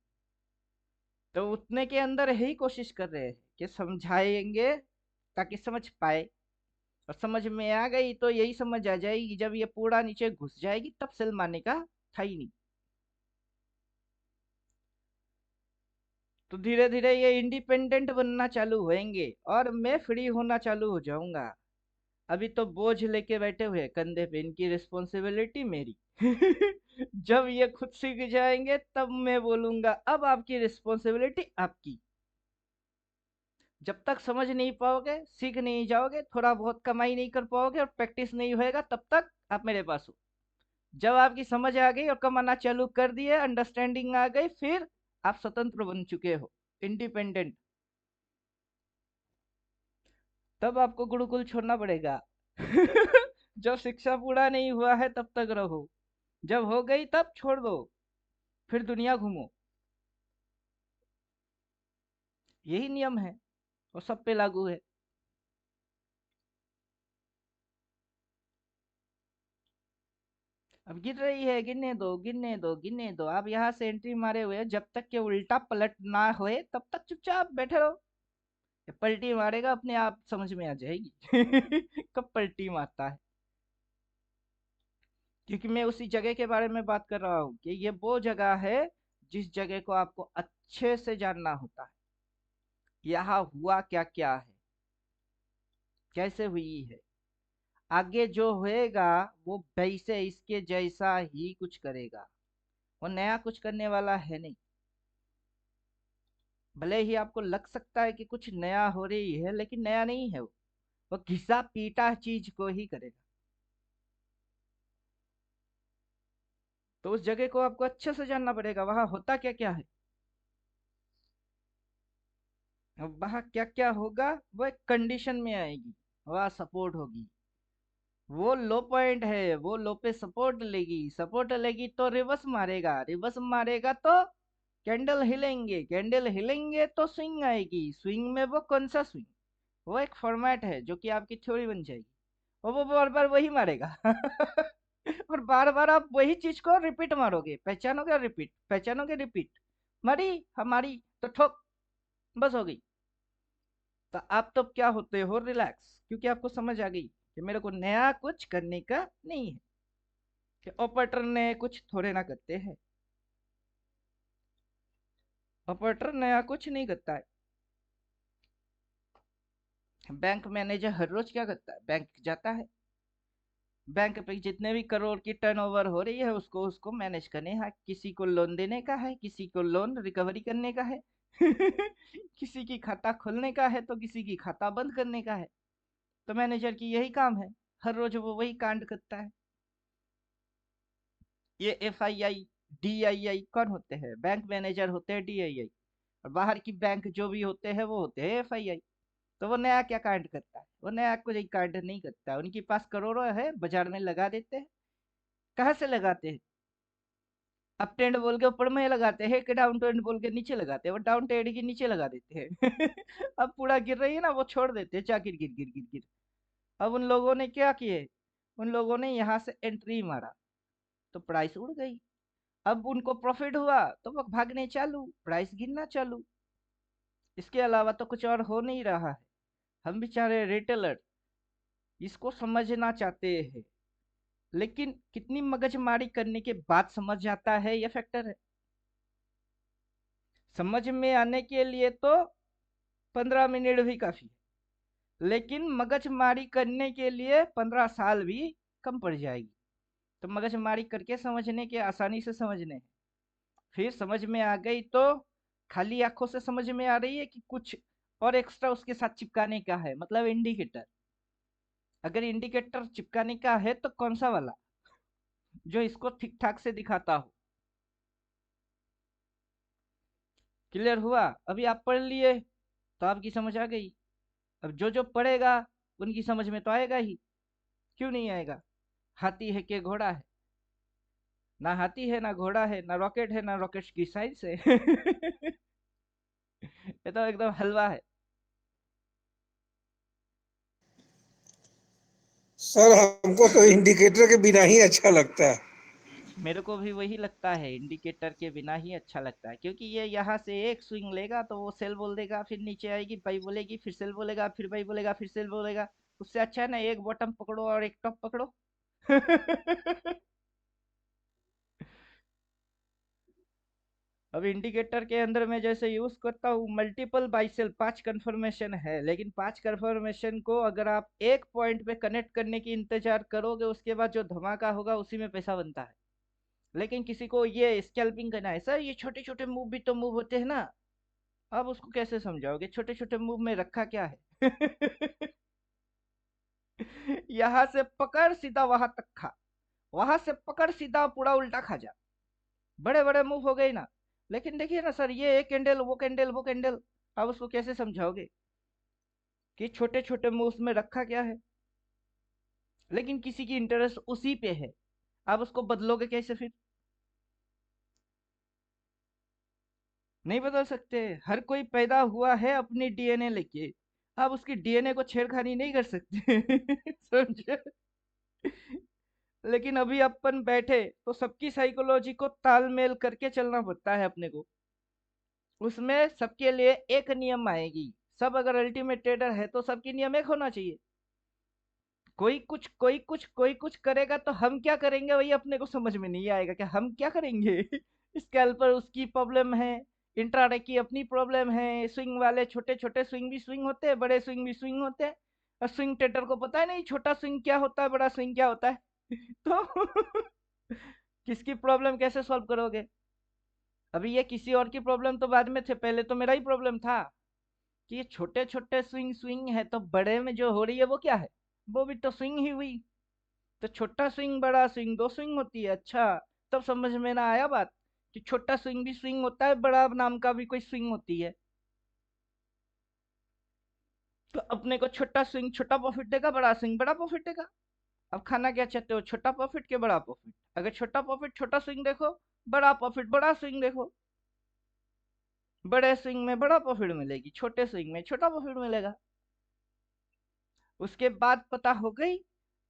तो उतने के अंदर यही कोशिश कर रहे हैं कि समझाएंगे ताकि समझ पाए। और समझ में आ गई तो यही समझ आ जाएगी, जब ये पूरा नीचे घुस जाएगी तब सेल मारने का था ही नहीं। तो धीरे धीरे ये इंडिपेंडेंट बनना चालू होंगे और मैं फ्री होना चालू हो जाऊंगा। अभी तो बोझ लेके बैठे हुए हैं कंधे पे, इनकी रिस्पॉन्सिबिलिटी मेरी। जब ये खुद सीख जाएंगे तब मैं बोलूंगा अब आपकी रिस्पॉन्सिबिलिटी आपकी। जब तक समझ नहीं पाओगे, सीख नहीं जाओगे, थोड़ा बहुत कमाई नहीं कर पाओगे और प्रैक्टिस नहीं होएगा, तब तक आप मेरे पास हो। जब आपकी समझ आ गई और कमाना चालू कर दिए, अंडरस्टैंडिंग आ गई, फिर आप स्वतंत्र बन चुके हो, इंडिपेंडेंट। तब आपको गुरुकुल छोड़ना पड़ेगा। जब शिक्षा पूरा नहीं हुआ है तब तक रहो, जब हो गई तब छोड़ दो, फिर दुनिया घूमो। यही नियम है और सब पे लागू है। अब गिर रही है, गिरने दो गिरने दो गिरने दो। आप यहाँ से एंट्री मारे हुए जब तक के उल्टा पलट ना होए तब तक चुपचाप बैठे रहो। ये पलटी मारेगा अपने आप समझ में आ जाएगी। कब पलटी मारता है, क्योंकि मैं उसी जगह के बारे में बात कर रहा हूँ कि ये वो जगह है जिस जगह को आपको अच्छे से जानना होता है। यहाँ हुआ क्या क्या है, कैसे हुई है, आगे जो होएगा वो वैसे इसके जैसा ही कुछ करेगा, वो नया कुछ करने वाला है नहीं। भले ही आपको लग सकता है कि कुछ नया हो रही है, लेकिन नया नहीं है वो घिसा पीटा चीज को ही करेगा। तो उस जगह को आपको अच्छे से जानना पड़ेगा, वहां होता क्या क्या है। अब वहां क्या क्या होगा, वो एक कंडीशन में आएगी, वहां सपोर्ट होगी, वो लो पॉइंट है, वो लो पे सपोर्ट लेगी, सपोर्ट लेगी तो रिवर्स मारेगा, रिवर्स मारेगा तो कैंडल हिलेंगे, कैंडल हिलेंगे तो स्विंग आएगी, स्विंग में वो कौन सा स्विंग, वो एक फॉर्मेट है जो कि आपकी थ्योरी बन जाएगी, और वो बार बार वही मारेगा और बार बार आप वही चीज को रिपीट मारोगे, पहचानोगे रिपीट, पहचानोगे रिपीट, मारी हमारी तो ठोक, बस हो गई। तो आप तो क्या होते हो, रिलैक्स, क्योंकि आपको समझ आ गई कि मेरे को नया कुछ करने का नहीं है, कि ऑपरेटर ने कुछ थोड़े ना करते हैं, ऑपरेटर नया कुछ नहीं करता है। बैंक मैनेजर हर रोज क्या करता है, बैंक जाता है, बैंक पे जितने भी करोड़ की टर्नओवर हो रही है उसको उसको मैनेज करने है, किसी को लोन देने का है, किसी को लोन रिकवरी करने का है किसी की खाता खोलने का है तो किसी की खाता बंद करने का है। तो मैनेजर की यही काम है, हर रोज वो वही कांड करता है। ये FII DII कौन होते हैं, बैंक मैनेजर होते हैं DII, और बाहर की बैंक जो भी होते हैं वो होते हैं FII। तो वो नया क्या कांड करता है, वो नया कोई कांड नहीं करता है, उनके पास करोड़ों है, बाजार में लगा देते हैं। कहाँ से लगाते हैं, अप ट्रेंड बोल के ऊपर में लगाते हैं, कि डाउन ट्रेंड बोल के नीचे लगाते हैं, वो डाउन ट्रेंड के नीचे लगा देते हैं अब पूरा गिर रही है ना, वो छोड़ देते हैं, जा गिर गिर गिर गिर गिर। अब उन लोगों ने क्या किए, उन लोगों ने यहाँ से एंट्री मारा तो प्राइस उड़ गई, अब उनको प्रॉफिट हुआ तो वो भागने चालू, प्राइस गिरना चालू। इसके अलावा तो कुछ और हो नहीं रहा है। हम बेचारे रिटेलर इसको समझना चाहते हैं, लेकिन कितनी मगजमारी करने के बाद समझ आता है, ये फैक्टर है। समझ में आने के लिए तो 15 मिनट भी काफी है, लेकिन मगजमारी करने के लिए 15 साल भी कम पड़ जाएगी। तो मगजमारी करके समझने के, आसानी से समझने हैं, फिर समझ में आ गई तो खाली आंखों से समझ में आ रही है कि कुछ और एक्स्ट्रा उसके साथ चिपकाने का है, मतलब इंडिकेटर। अगर इंडिकेटर चिपकाने का है तो कौन सा वाला, जो इसको ठीक ठाक से दिखाता हो। क्लियर हुआ, अभी आप पढ़ लिए तो आपकी समझ आ गई। अब जो जो पढ़ेगा उनकी समझ में तो आएगा ही, क्यों नहीं आएगा। हाथी है कि घोड़ा है, ना हाथी है ना घोड़ा है, ना रॉकेट है ना रॉकेट की साइंस है ये तो एकदम हलवा है। सर हमको तो इंडिकेटर के बिना ही अच्छा लगता है। मेरे को भी वही लगता है, इंडिकेटर के बिना ही अच्छा लगता है, क्योंकि ये यहाँ से एक स्विंग लेगा तो वो सेल बोल देगा, फिर नीचे आएगी बाई बोलेगी, फिर सेल बोलेगा, फिर बाई बोलेगा, फिर सेल बोलेगा। उससे अच्छा है ना एक बॉटम पकड़ो और एक टॉप पकड़ो अब इंडिकेटर के अंदर मैं जैसे यूज करता हूँ, मल्टीपल बाई सेल 5 कंफर्मेशन है, लेकिन 5 कंफर्मेशन को अगर आप एक पॉइंट पे कनेक्ट करने की इंतजार करोगे, उसके बाद जो धमाका होगा उसी में पैसा बनता है। लेकिन किसी को ये स्कैल्पिंग करना है, सर ये छोटे छोटे मूव भी तो मूव होते हैं ना, आप उसको कैसे समझाओगे, छोटे छोटे मूव में रखा क्या है यहाँ से पकड़ सीधा वहां तक खा, वहां से पकड़ सीधा पूरा उल्टा खा जा, बड़े बड़े मूव हो गए ना। लेकिन देखिए ना सर, ये एक कैंडल, वो कैंडल, वो कैंडल, आप उसको कैसे समझाओगे कि छोटे छोटे मूव्स में रखा क्या है। लेकिन किसी की इंटरेस्ट उसी पे है, आप उसको बदलोगे कैसे फिर, नहीं बदल सकते। हर कोई पैदा हुआ है अपनी DNA लेके, आप उसकी DNA को छेड़खानी नहीं कर सकते समझे। लेकिन अभी अपन बैठे तो सबकी साइकोलॉजी को तालमेल करके चलना पड़ता है अपने को, उसमें सबके लिए एक नियम आएगी। सब अगर अल्टीमेट ट्रेडर है तो सबकी नियम एक होना चाहिए। कोई कुछ कोई कुछ कोई कुछ करेगा तो हम क्या करेंगे वही अपने को समझ में नहीं आएगा कि हम क्या करेंगे स्कैल्पर उसकी प्रॉब्लम है, इंट्राडे की अपनी प्रॉब्लम है, स्विंग वाले छोटे छोटे स्विंग भी स्विंग होते हैं, बड़े स्विंग भी स्विंग होते हैं, और स्विंग ट्रेडर को पता है नहीं छोटा स्विंग क्या होता है, बड़ा स्विंग क्या होता है। तो किसकी प्रॉब्लम कैसे सॉल्व करोगे? अभी ये किसी और की प्रॉब्लम तो बाद में थे, पहले तो मेरा ही प्रॉब्लम था कि ये छोटे छोटे स्विंग स्विंग है, तो बड़े में जो हो रही है वो क्या है, वो भी तो स्विंग ही हुई। तो छोटा स्विंग बड़ा स्विंग दो स्विंग होती है। अच्छा, तब समझ में ना आया बात कि छोटा स्विंग भी स्विंग होता है, बड़ा नाम का भी कोई स्विंग होती है। तो अपने को छोटा स्विंग छोटा प्रॉफिट देगा, बड़ा स्विंग बड़ा प्रॉफिट देगा। अब खाना क्या चाहते हो, छोटा प्रॉफिट के बड़ा प्रॉफिट? अगर छोटा प्रॉफिट छोटा स्विंग देखो, बड़ा प्रॉफिट बड़ा स्विंग देखो। बड़े स्विंग में बड़ा प्रॉफिट मिलेगी, छोटे स्विंग में छोटा प्रॉफिट मिलेगा। उसके बाद पता हो गई,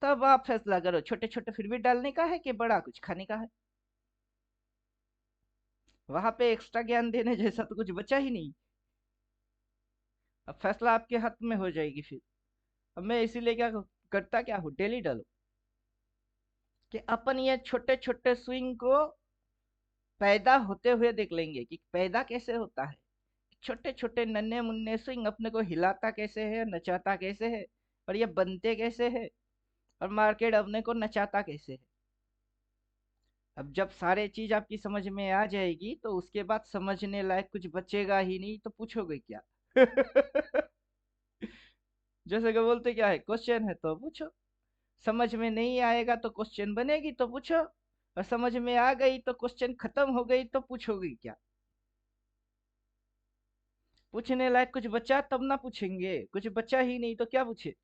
तब आप फैसला करो छोटे छोटे फिर भी डालने का है कि बड़ा कुछ खाने का है। वहां पे एक्स्ट्रा ज्ञान देने जैसा तो कुछ बचा ही नहीं। अब फैसला आपके हाथ में हो जाएगी फिर। अब मैं इसीलिए क्या करता क्या हूँ, डेली डालो कि अपन ये छोटे छोटे स्विंग को पैदा होते हुए देख लेंगे कि पैदा कैसे होता है। छोटे छोटे नन्हे मुन्ने स्विंग अपने को हिलाता कैसे है, नचाता कैसे है, और ये बनते कैसे है, और मार्केट अपने को नचाता कैसे है। अब जब सारे चीज आपकी समझ में आ जाएगी तो उसके बाद समझने लायक कुछ बचेगा ही नहीं, तो पूछोगे क्या? जैसे कि बोलते क्या है, क्वेश्चन है तो पूछो। समझ में नहीं आएगा तो क्वेश्चन बनेगी तो पूछो, और समझ में आ गई तो क्वेश्चन खत्म हो गई तो पूछोगे क्या? पूछने लायक कुछ बचा तब ना पूछेंगे, कुछ बचा ही नहीं तो क्या पूछे?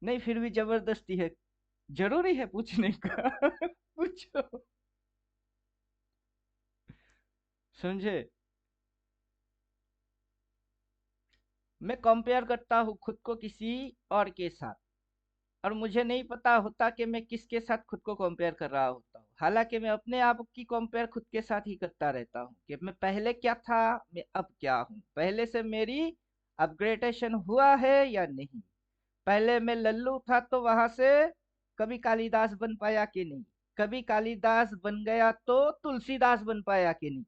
नहीं फिर भी जबरदस्ती है, जरूरी है पूछने का। पूछो, समझे? मैं कंपेयर करता हूँ खुद को किसी और के साथ, और मुझे नहीं पता होता कि मैं किसके साथ खुद को कंपेयर कर रहा होता हूँ। हालांकि मैं अपने आप की कंपेयर खुद के साथ ही करता रहता हूँ कि मैं पहले क्या था, मैं अब क्या हूँ, पहले से मेरी अपग्रेडेशन हुआ है या नहीं। पहले मैं लल्लू था तो वहां से कभी कालिदास बन पाया कि नहीं, कभी कालिदास बन गया तो तुलसीदास बन पाया कि नहीं।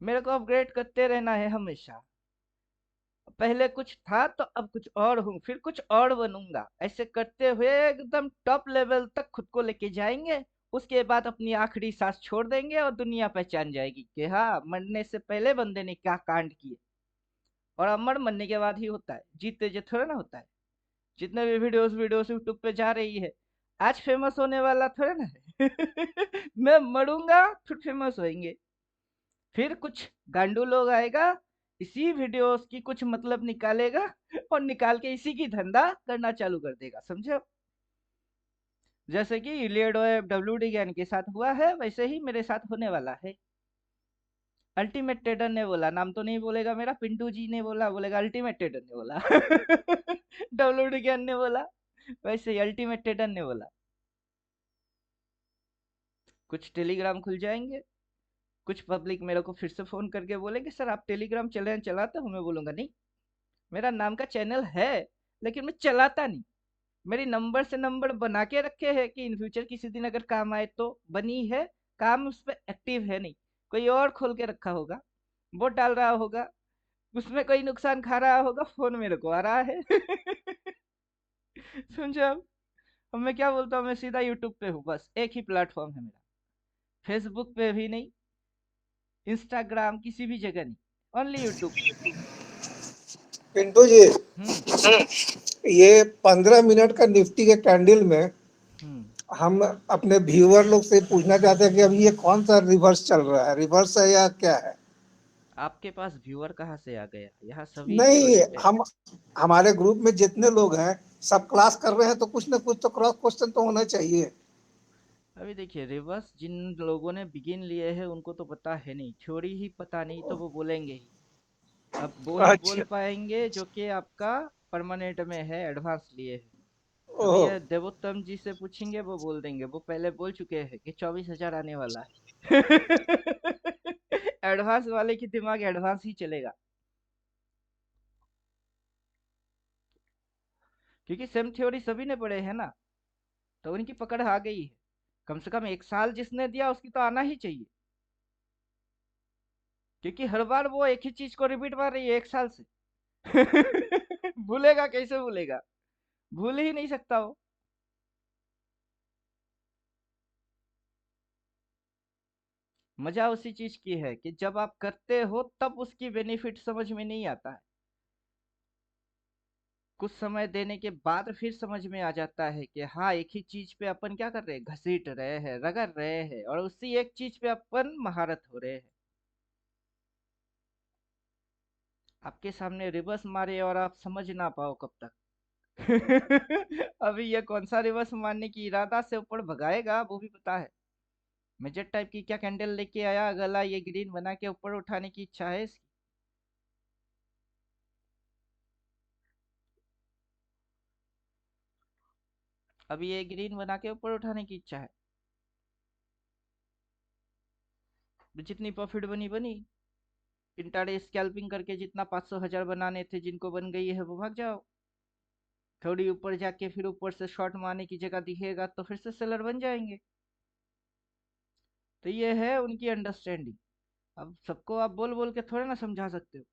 मेरे को अपग्रेड करते रहना है हमेशा। पहले कुछ था तो अब कुछ और हूँ, फिर कुछ और बनूंगा, ऐसे करते हुए एकदम टॉप लेवल तक खुद को लेके जाएंगे। उसके बाद अपनी आखिरी सांस छोड़ देंगे और दुनिया पहचान जाएगी कि हाँ, मरने से पहले बंदे ने क्या कांड किए। और अमर मरने के बाद ही होता है, जीते जी थोड़ा ना होता है। जितने भी वीडियोस वीडियोस यूट्यूब पे जा रही है, आज फेमस होने वाला थोड़ा ना है। मैं मरूंगा फिर फेमस होएंगे, फिर कुछ गांडू लोग आएगा, इसी वीडियोस की कुछ मतलब निकालेगा, और निकाल के इसी की धंधा करना चालू कर देगा, समझे? जैसे कि इलियड और डब्ल्यू ज्ञान के साथ हुआ है, वैसे ही मेरे साथ होने वाला है। अल्टीमेट ट्रेडर ने बोला, नाम तो नहीं बोलेगा मेरा, पिंटू जी ने बोला, बोलेगा अल्टीमेट ट्रेडर ने बोला। डब्ल्यू ज्ञान ने बोला, वैसे ही अल्टीमेट ट्रेडर ने बोला। कुछ टेलीग्राम खुल जाएंगे, कुछ पब्लिक मेरे को फिर से फोन करके बोलेंगे सर आप टेलीग्राम चलाते हो? मैं बोलूंगा नहीं, मेरा नाम का चैनल है लेकिन मैं चलाता नहीं। मेरी नंबर से नंबर बना के रखे हैं कि इन फ्यूचर किसी दिन अगर काम आए तो बनी है, काम उस पर एक्टिव है नहीं। कोई और खोल के रखा होगा, वो डाल रहा होगा, उसमें कोई नुकसान खा रहा होगा, फोन मेरे को आ रहा है। समझो? अब मैं क्या बोलता हूँ, मैं सीधा यूट्यूब पे हूँ, बस एक ही प्लेटफॉर्म है मेरा। फेसबुक पे भी नहीं, इंस्टाग्राम किसी भी जगह नहीं, ओनली यूट्यूब। पिंटू जी, हम्म। ये 15 मिनट का निफ्टी के कैंडल में हम्म। हम अपने व्यूअर लोग से पूछना चाहते हैं कि अभी ये कौन सा रिवर्स चल रहा है, रिवर्स है या क्या है? आपके पास व्यूअर कहाँ से आ गया? यहाँ सभी नहीं, स्टूडेंट है। हम हमारे ग्रुप में जितने लोग हैं सब क्लास कर रहे हैं, तो कुछ ना कुछ तो क्रॉस क्वेश्चन तो होना चाहिए। अभी देखिए, रिवर्स जिन लोगों ने बिगिन लिए हैं उनको तो पता है नहीं, थ्योरी ही पता नहीं, तो वो बोलेंगे ही। अब वो ही बोल अच्छा। पाएंगे जो कि आपका परमानेंट में है, एडवांस लिए है। अभी ओह। ये देवोत्तम जी से पूछेंगे, वो बोल देंगे, वो पहले बोल चुके हैं कि 24,000 आने वाला है। एडवांस वाले की दिमाग एडवांस ही चलेगा, क्योंकि सेम थ्योरी सभी ने पढ़े हैं ना, तो उनकी पकड़ आ गई है। कम से कम 1 साल जिसने दिया उसकी तो आना ही चाहिए। क्योंकि हर बार वो एक ही चीज को रिपीट मार रही है 1 साल से। भूलेगा कैसे भूलेगा? भूल ही नहीं सकता वो। मजा उसी चीज की है कि जब आप करते हो तब उसकी बेनिफिट समझ में नहीं आता है। कुछ समय देने के बाद फिर समझ में आ जाता है कि हाँ, एक ही चीज पे अपन क्या कर रहे हैं, घसीट रहे हैं, रगड़ रहे हैं, और उसी एक चीज पे अपन महारत हो रहे हैं। आपके सामने रिवर्स मारे और आप समझ ना पाओ कब तक। अभी ये कौन सा रिवर्स मारने की इरादा से ऊपर भगाएगा वो भी पता है। मेजर टाइप की क्या कैंडल लेके आया, अगला ये ग्रीन बना के ऊपर उठाने की इच्छा है इसकी। अभी ये ग्रीन बना के ऊपर उठाने की इच्छा है। जितनी प्रॉफिट बनी बनी, इंट्राडे स्कैल्पिंग करके जितना 500,000 बनाने थे, जिनको बन गई है वो भाग जाओ। थोड़ी ऊपर जाके फिर ऊपर से शॉर्ट मारने की जगह दिखेगा तो फिर से सेलर बन जाएंगे। तो ये है उनकी अंडरस्टैंडिंग। अब सबको आप बोल बोल के थोड़े ना समझा सकते हो।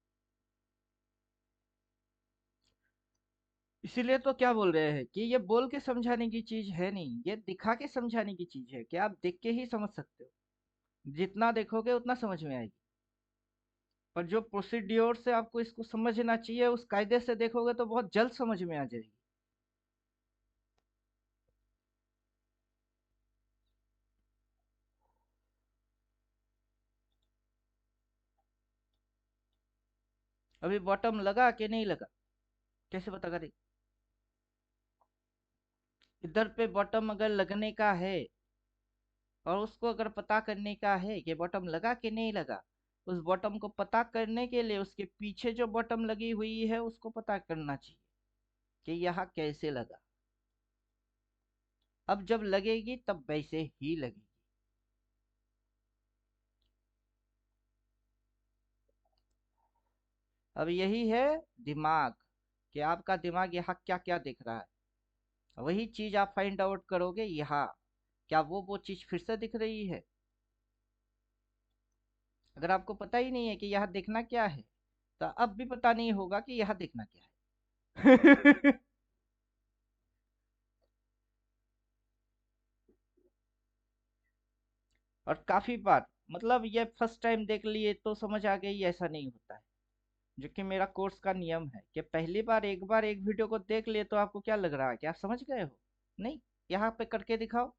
इसीलिए तो क्या बोल रहे हैं कि ये बोल के समझाने की चीज है नहीं, ये दिखा के समझाने की चीज है कि आप देख के ही समझ सकते हो। जितना देखोगे उतना समझ में आएगी। पर जो प्रोसीड्योर से आपको इसको समझना चाहिए, उस कायदे से देखोगे तो बहुत जल्द समझ में आ जाएगी। अभी बॉटम लगा कि नहीं लगा, कैसे पता करें? इधर पे बॉटम अगर लगने का है और उसको अगर पता करने का है कि बॉटम लगा कि नहीं लगा, उस बॉटम को पता करने के लिए उसके पीछे जो बॉटम लगी हुई है उसको पता करना चाहिए कि यहाँ कैसे लगा। अब जब लगेगी तब वैसे ही लगेगी। अब यही है दिमाग, कि आपका दिमाग यहाँ क्या क्या देख रहा है। वही चीज आप फाइंड आउट करोगे यहाँ, क्या वो चीज फिर से दिख रही है। अगर आपको पता ही नहीं है कि यहाँ देखना क्या है, तो अब भी पता नहीं होगा कि यहाँ देखना क्या है। और काफी बार, मतलब ये फर्स्ट टाइम देख लिए तो समझ आ गई, ऐसा नहीं होता है। जो कि मेरा कोर्स का नियम है कि पहली बार एक वीडियो को देख लिए तो आपको क्या लग रहा है कि आप समझ गए हो? नहीं, यहाँ पे करके दिखाओ,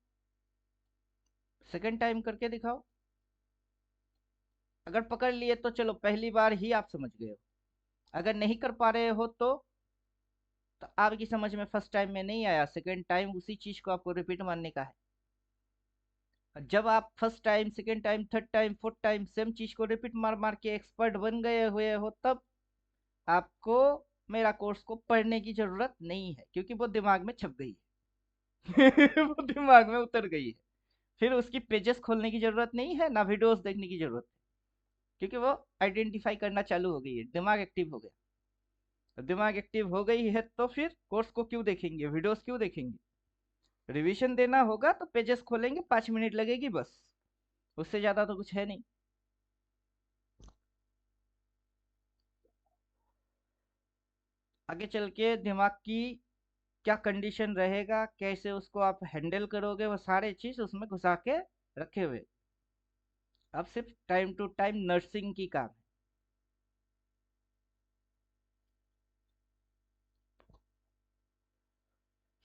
सेकंड टाइम करके दिखाओ। अगर पकड़ लिए तो चलो पहली बार ही आप समझ गए हो। अगर नहीं कर पा रहे हो तो आपकी समझ में फर्स्ट टाइम में नहीं आया, सेकंड टाइम उसी चीज को आपको रिपीट मारने का है। जब आप first time, second time, third time, fourth time same चीज को रिपीट मार मार के एक्सपर्ट बन गए हुए हो, तब आपको मेरा कोर्स को पढ़ने की जरूरत नहीं है, क्योंकि वो दिमाग में छप गई है। वो दिमाग में उतर गई है। फिर उसकी पेजेस खोलने की जरूरत नहीं है, ना वीडियोस देखने की जरूरत है, क्योंकि वो आइडेंटिफाई करना चालू हो गई है, दिमाग एक्टिव हो गया। तो दिमाग एक्टिव हो गई है तो फिर कोर्स को क्यों देखेंगे, वीडियोस क्यों देखेंगे? रिवीजन देना होगा तो पेजेस खोलेंगे, 5 मिनट लगेगी बस, उससे ज्यादा तो कुछ है नहीं। आगे चल के दिमाग की क्या कंडीशन रहेगा, कैसे उसको आप हैंडल करोगे, वो सारे चीज उसमें घुसा के रखे हुए। अब सिर्फ टाइम टू टाइम नर्सिंग की काम है।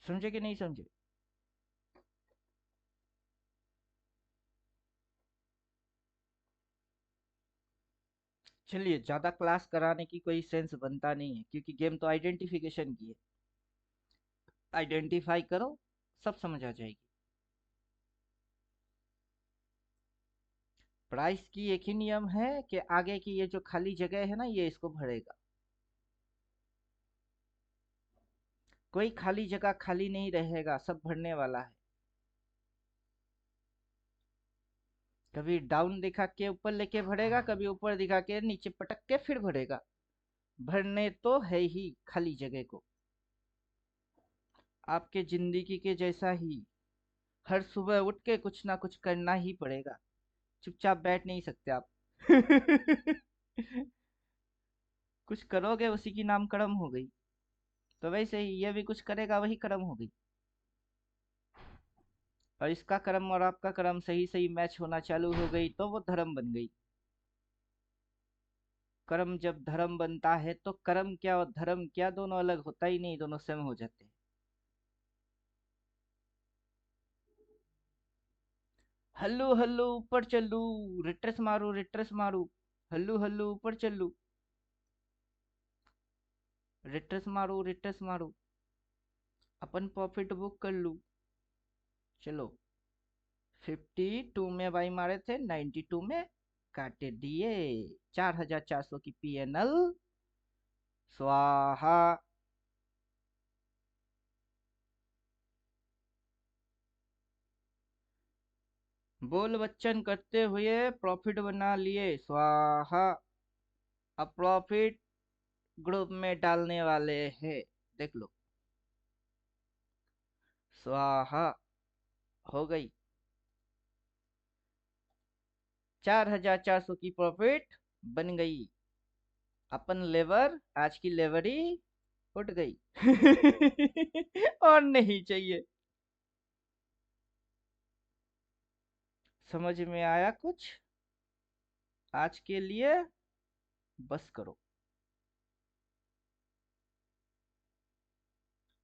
समझे कि नहीं समझे? चलिए, ज्यादा क्लास कराने की कोई सेंस बनता नहीं है, क्योंकि गेम तो आइडेंटिफिकेशन की है। आइडेंटिफाई करो, सब समझ आ जाएगी। प्राइस की एक ही नियम है कि आगे की ये जो खाली जगह है ना, ये इसको भरेगा। कोई खाली जगह खाली नहीं रहेगा, सब भरने वाला है। कभी डाउन दिखा के ऊपर लेके भरेगा, कभी ऊपर दिखा के नीचे पटक के फिर भरेगा। भरने तो है ही खाली जगह को। आपके जिंदगी के जैसा ही हर सुबह उठ के कुछ ना कुछ करना ही पड़ेगा। चुपचाप बैठ नहीं सकते आप। कुछ करोगे उसी की नाम कर्म हो गई। तो वैसे ही ये भी कुछ करेगा वही कर्म हो गई। और इसका कर्म और आपका कर्म सही सही मैच होना चालू हो गई तो वो धर्म बन गई। कर्म जब धर्म बनता है तो कर्म क्या और धर्म क्या दोनों अलग होता ही नहीं, दोनों सेम हो जाते हैं। हल्लू हल्लू ऊपर चलू, रिट्रेस मारू, हल्लू हल्लू ऊपर चलू, रिट्रेस मारू, अपन प्रॉफिट बुक कर लू। चलो 52 में भाई मारे थे, 92 में काटे दिए। 4400 की पीएनएल स्वाहा। बोल बच्चन करते हुए प्रॉफिट बना लिए, स्वाहा। अब प्रॉफिट ग्रुप में डालने वाले हैं, देख लो, स्वाहा हो गई। 4400 की प्रॉफिट बन गई। अपन लेवर, आज की लेवरी उठ गई। और नहीं चाहिए। समझ में आया कुछ? आज के लिए बस करो।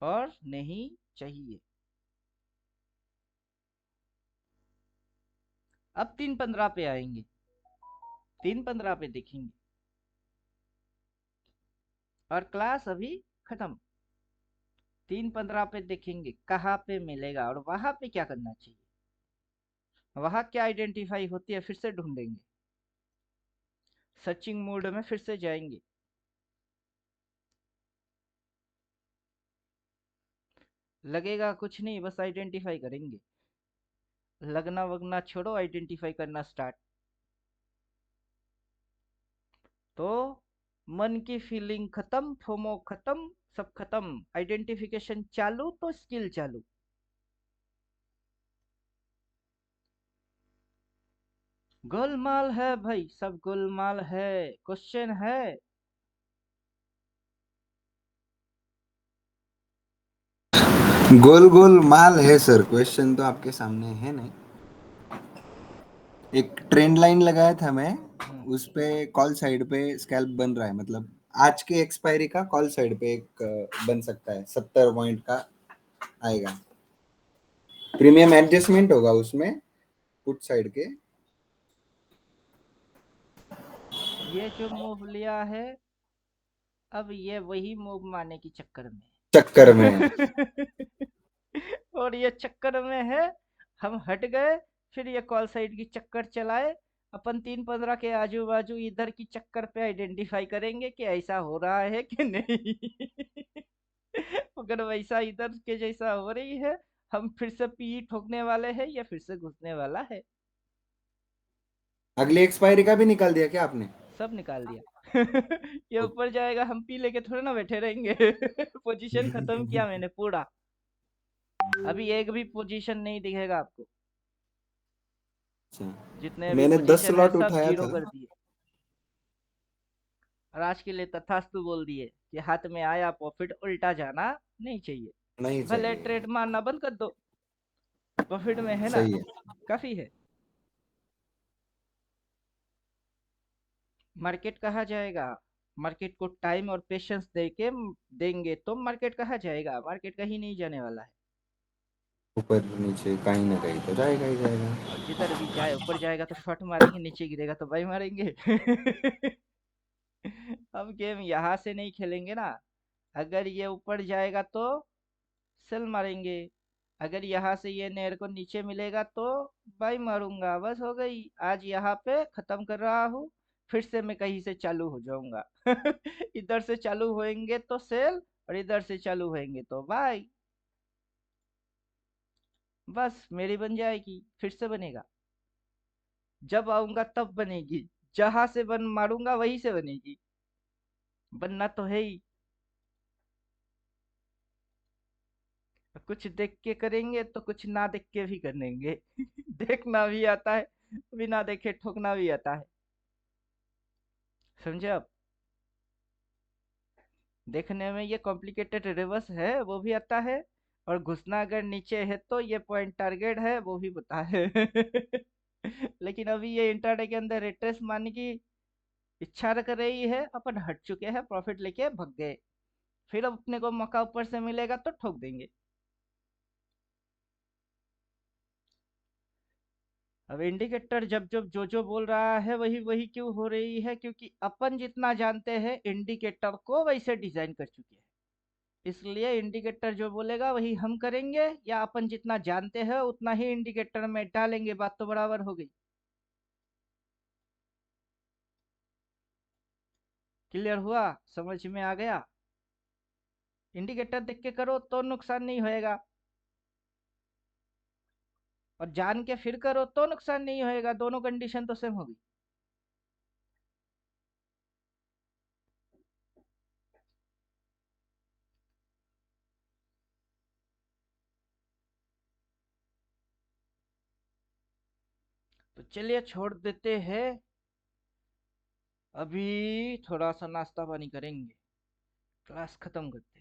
और नहीं चाहिए। अब 3:15 पे आएंगे, 3:15 पे देखेंगे। और क्लास अभी खत्म। 3:15 पे देखेंगे कहाँ पे मिलेगा और वहां पे क्या करना चाहिए। वहां क्या आइडेंटिफाई होती है फिर से ढूंढेंगे। सर्चिंग मोड में फिर से जाएंगे। लगेगा कुछ नहीं, बस आइडेंटिफाई करेंगे। लगना वगना छोड़ो, आइडेंटिफाई करना स्टार्ट। तो मन की फीलिंग खत्म, फोमो खत्म, सब खत्म। आइडेंटिफिकेशन चालू तो स्किल चालू। गोलमाल है भाई, सब गोलमाल है। क्वेश्चन है? गोल गोल माल है सर, क्वेश्चन तो आपके सामने है नहीं। एक ट्रेंड लाइन लगाया था मैं, उस पे कॉल साइड पे स्कैल्प बन रहा है, मतलब आज के एक्सपायरी का कॉल साइड पे एक बन सकता है, 70 पॉइंट का आएगा। प्रीमियम एडजस्टमेंट होगा उसमें पुट साइड के। ये जो मूव लिया है, अब ये वही मूव मारने की चक्कर में चक्कर में और ये चक्कर में है। हम हट गए, फिर ये कॉल साइड की चक्कर चलाए। अपन 3:15 के आजू बाजू इधर की चक्कर पे आइडेंटिफाई करेंगे कि ऐसा हो रहा है कि नहीं। अगर वैसा इधर के जैसा हो रही है, हम फिर से पी ठोकने वाले हैं या फिर से घुसने वाला है। अगली एक्सपायरी का भी निकाल दिया क्या आपने? सब निकाल दिया। ये ऊपर जाएगा, हम पी लेके थोड़े ना बैठे रहेंगे। पोजीशन खत्म किया मैंने पूरा। अभी एक भी पोजीशन नहीं दिखेगा आपको। जितने भी मैंने 10 पोजीशन है स्लॉट सब उठाया जीरो था। कर दिए। और आज के लिए तथास्तु बोल दिए कि हाथ में आया प्रॉफिट उल्टा जाना नहीं चाहिए। नहीं भले चाहिए। ट्रेड मारना बंद कर दो, प्रॉफिट में है ना, सही है। काफी है। मार्केट कहाँ जाएगा? मार्केट को टाइम और पेशेंस देंगे तो मार्केट कहाँ जाएगा? मार्केट कहीं नहीं जाने वाला है। ऊपर नीचे कहीं ना कहीं तो जाएगा ही जाएगा। और जिधर भी जाए, ऊपर जाएगा तो शॉट मारेंगे, नीचे गिरेगा तो बाई मारेंगे। अब गेम यहाँ से नहीं खेलेंगे ना। अगर ये ऊपर जाएगा तो सेल मारेंगे। अगर यहाँ से ये नेर को नीचे मिलेगा तो बाई मारूंगा। बस हो गई, आज यहाँ पे खत्म कर रहा हूँ। फिर से मैं कहीं से चालू हो जाऊंगा। इधर से चालू होएंगे तो सेल, और इधर से चालू होएंगे तो बाई। बस मेरी बन जाएगी, फिर से बनेगा। जब आऊंगा तब बनेगी, जहां से बन मारूंगा वहीं से बनेगी। बनना तो है ही। कुछ देख के करेंगे तो कुछ ना देख के भी करेंगे। देखना भी आता है, बिना देखे ठोकना भी आता है। समझे आप? देखने में ये कॉम्प्लिकेटेड रिवर्स है वो भी आता है, और घुसना अगर नीचे है तो ये पॉइंट टारगेट है वो भी पता है। लेकिन अभी ये इंट्राडे के अंदर रिट्रेस मारने की इच्छा रख रही है, अपन हट चुके हैं, प्रॉफिट लेके भग गए। फिर अब अपने को मौका ऊपर से मिलेगा तो ठोक देंगे। अब इंडिकेटर जब जब जो बोल रहा है वही वही क्यों हो रही है? क्योंकि अपन जितना जानते हैं इंडिकेटर को वैसे डिजाइन कर चुके हैं, इसलिए इंडिकेटर जो बोलेगा वही हम करेंगे, या अपन जितना जानते हैं उतना ही इंडिकेटर में डालेंगे। बात तो बराबर हो गई। क्लियर हुआ? समझ में आ गया? इंडिकेटर देख के करो तो नुकसान नहीं होएगा, और जान के फिर करो तो नुकसान नहीं होएगा। दोनों कंडीशन तो सेम होगी। तो चलिए छोड़ देते हैं, अभी थोड़ा सा नाश्ता पानी करेंगे, क्लास खत्म करते हैं।